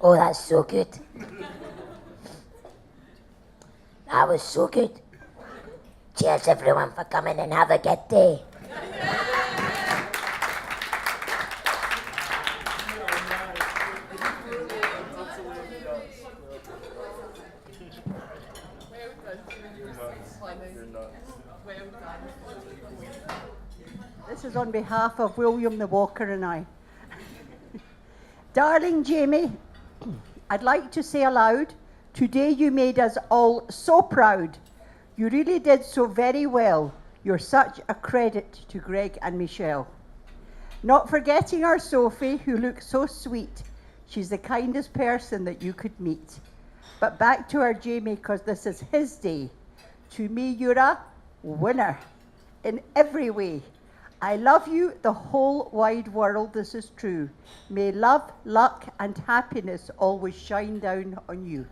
Oh, that's so good. That was so good. Cheers everyone for coming and have a good day. This is on behalf of William the Walker and I. Darling Jamie, I'd like to say aloud, today you made us all so proud. You really did so very well. You're such a credit to Greg and Michelle. Not forgetting our Sophie, who looks so sweet. She's the kindest person that you could meet. But back to our Jamie, because this is his day. To me, you're a winner in every way. I love you, the whole wide world, this is true. May love, luck, and happiness always shine down on you.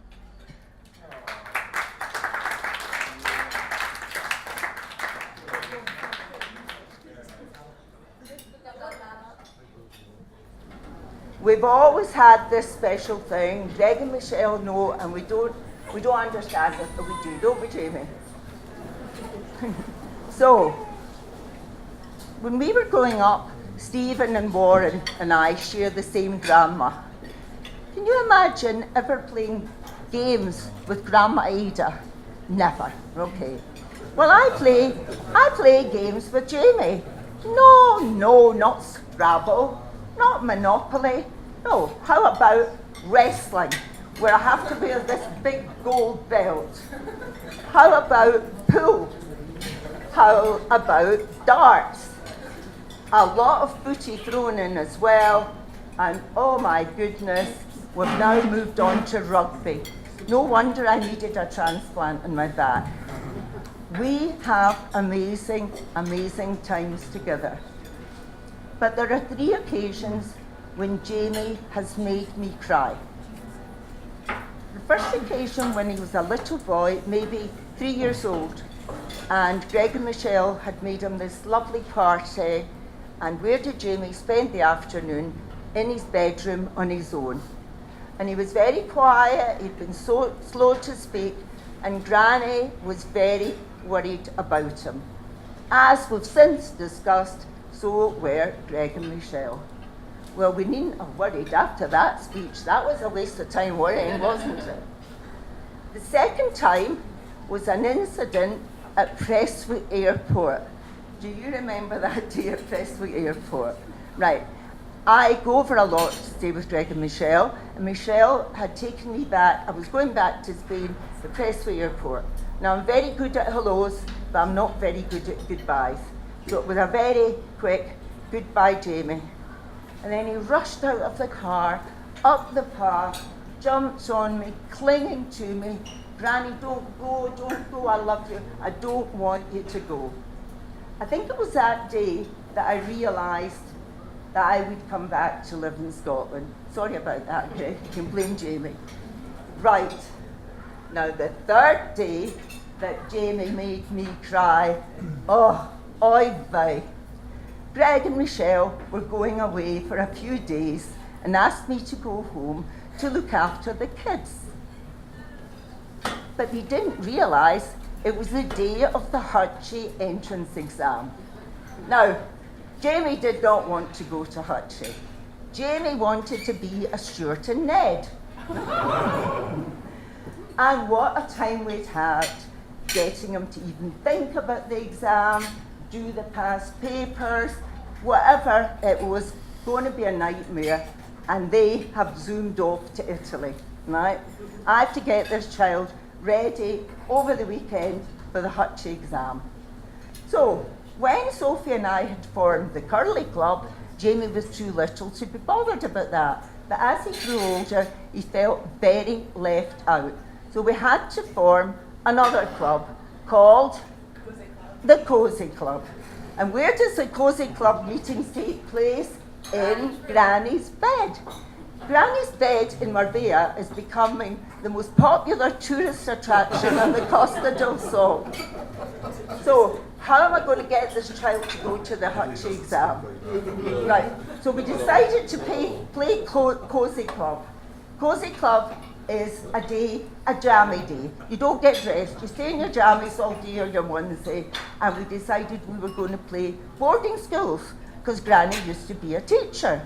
We've always had this special thing. Greg and Michelle know, and we don't understand it, but we do, don't we, Jamie? So, when we were growing up, Stephen and Warren and I shared the same grandma. Can you imagine ever playing games with Grandma Ada? Never. Okay. Well, I play games with Jamie. No, not Scrabble, not Monopoly. No, how about wrestling, where I have to wear this big gold belt? How about pool? How about darts? A lot of booty thrown in as well. And oh my goodness, we've now moved on to rugby. No wonder I needed a transplant in my back. We have amazing, amazing times together. But there are 3 occasions when Jamie has made me cry. The first occasion when he was a little boy, maybe 3 years old, and Greg and Michelle had made him this lovely party, and where did Jamie spend the afternoon? In his bedroom on his own. And he was very quiet, he'd been so slow to speak, and Granny was very worried about him. As we've since discussed, so were Greg and Michelle. Well, we needn't have worried after that speech. That was a waste of time worrying, wasn't it? The second time was an incident at Prestwick Airport. Do you remember that day at Prestwick Airport? Right. I go over a lot to stay with Greg and Michelle had taken me back. I was going back to Spain, the Prestwick Airport. Now, I'm very good at hellos, but I'm not very good at goodbyes. So it was a very quick goodbye, Jamie. And then he rushed out of the car, up the path, jumps on me, clinging to me. Granny, don't go, I love you. I don't want you to go. I think it was that day that I realised that I would come back to live in Scotland. Sorry about that, Greg. You can blame Jamie. Right. Now, the third day that Jamie made me cry, oh, oy vey. Greg and Michelle were going away for a few days and asked me to go home to look after the kids. But they didn't realise it was the day of the Hutchie entrance exam. Now, Jamie did not want to go to Hutchie. Jamie wanted to be a Stuart and Ned. And what a time we'd had getting him to even think about the exam, do the past papers, whatever. It was going to be a nightmare, and they have zoomed off to Italy, right? I have to get this child ready over the weekend for the Hutchie exam. So, when Sophie and I had formed the curly club, Jamie was too little to be bothered about that. But as he grew older, he felt very left out. So we had to form another club called the Cozy Club. And where does the Cozy Club meetings take place? In Granny's bed. Granny's bed in Marbella is becoming the most popular tourist attraction on the Costa del Sol. So, how am I going to get this child to go to the Hutchie exam? Right, so we decided to play Cozy Club. Cozy Club is a jammy day. You don't get dressed, you stay in your jammies all day or your onesie, and we decided we were going to play boarding schools, because Granny used to be a teacher.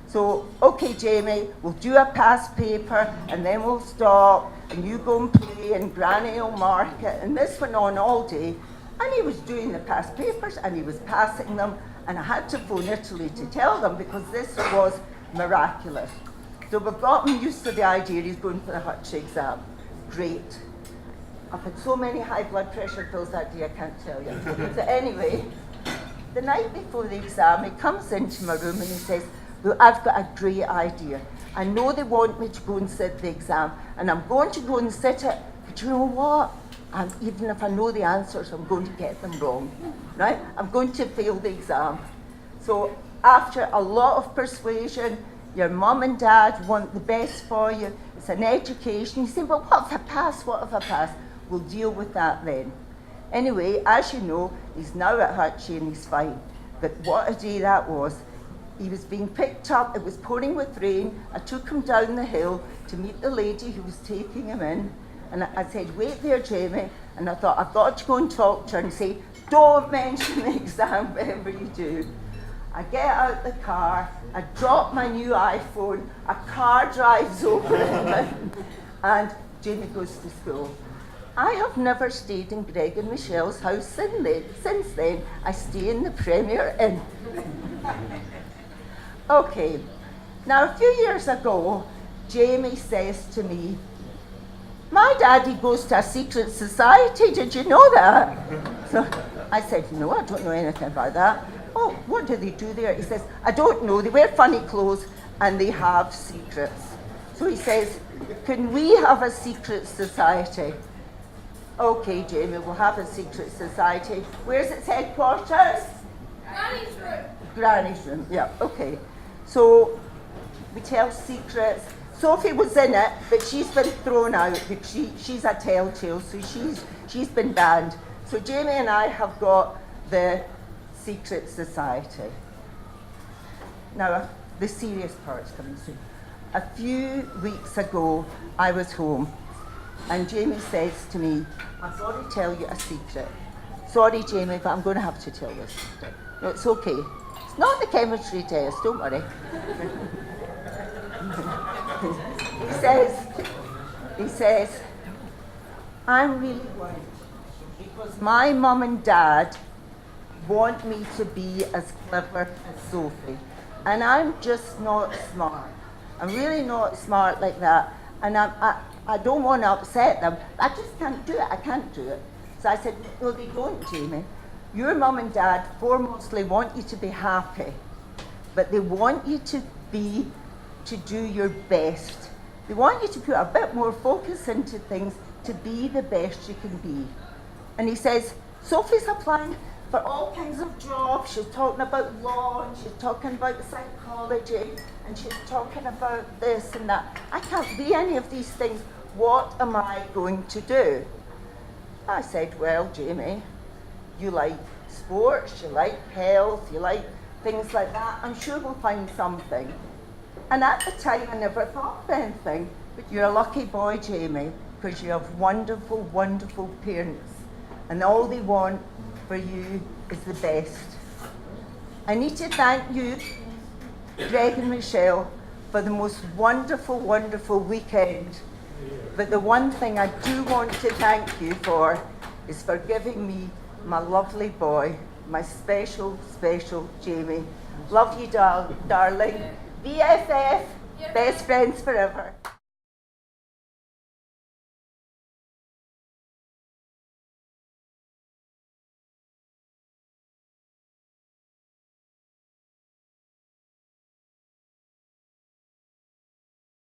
So, okay, Jamie, we'll do a past paper, and then we'll stop, and you go and play, and Granny will mark it, and this went on all day. And he was doing the past papers, and he was passing them, and I had to phone Italy to tell them, because this was miraculous. So we've gotten used to the idea he's going for the Hutchie exam. Great. I've had so many high blood pressure pills that day, I can't tell you. So anyway, the night before the exam, he comes into my room and he says, well, I've got a great idea. I know they want me to go and sit the exam, and I'm going to go and sit it, but you know what? And even if I know the answers, I'm going to get them wrong, right? I'm going to fail the exam. So after a lot of persuasion, your mum and dad want the best for you, it's an education. You say, well, what if I pass, what if I pass? We'll deal with that then. Anyway, as you know, he's now at Hutchie and he's fine. But what a day that was. He was being picked up, it was pouring with rain. I took him down the hill to meet the lady who was taking him in. And I said, wait there, Jamie. And I thought, I've got to go and talk to her and say, don't mention the exam, whatever you do. I get out the car, I drop my new iPhone, a car drives over it. And Jamie goes to school. I have never stayed in Greg and Michelle's house since then. I stay in the Premier Inn. Okay, now a few years ago, Jamie says to me, my daddy goes to a secret society, did you know that? So I said, no, I don't know anything about that. Oh, what do they do there? He says, I don't know, they wear funny clothes and they have secrets. So he says, can we have a secret society? Okay, Jamie, we'll have a secret society. Where's its headquarters? Granny's room. Granny's room, yeah, okay. So we tell secrets. Sophie was in it, but she's been thrown out because she's a telltale, so she's been banned. So Jamie and I have got the secret society. Now, the serious part's coming soon. A few weeks ago, I was home, and Jamie says to me, I've got to tell you a secret. Sorry, Jamie, but I'm going to have to tell you a secret. No, it's okay. It's not the chemistry test, don't worry. He says, I'm really worried because my mum and dad want me to be as clever as Sophie, and I'm just not smart. I'm really not smart like that, and I don't want to upset them. I just can't do it. I can't do it. So I said, no, they don't, Jamie. Your mum and dad foremostly want you to be happy, but they want you to do your best. They want you to put a bit more focus into things to be the best you can be. And he says, Sophie's applying for all kinds of jobs. She's talking about law, and she's talking about psychology, and she's talking about this and that. I can't be any of these things. What am I going to do? I said, well, Jamie, you like sports, you like health, you like things like that. I'm sure we'll find something. And at the time, I never thought of anything. But you're a lucky boy, Jamie, because you have wonderful, wonderful parents. And all they want for you is the best. I need to thank you, Greg and Michelle, for the most wonderful, wonderful weekend. But the one thing I do want to thank you for is for giving me my lovely boy, my special, special Jamie. Love you, darling. BFF, best friends forever.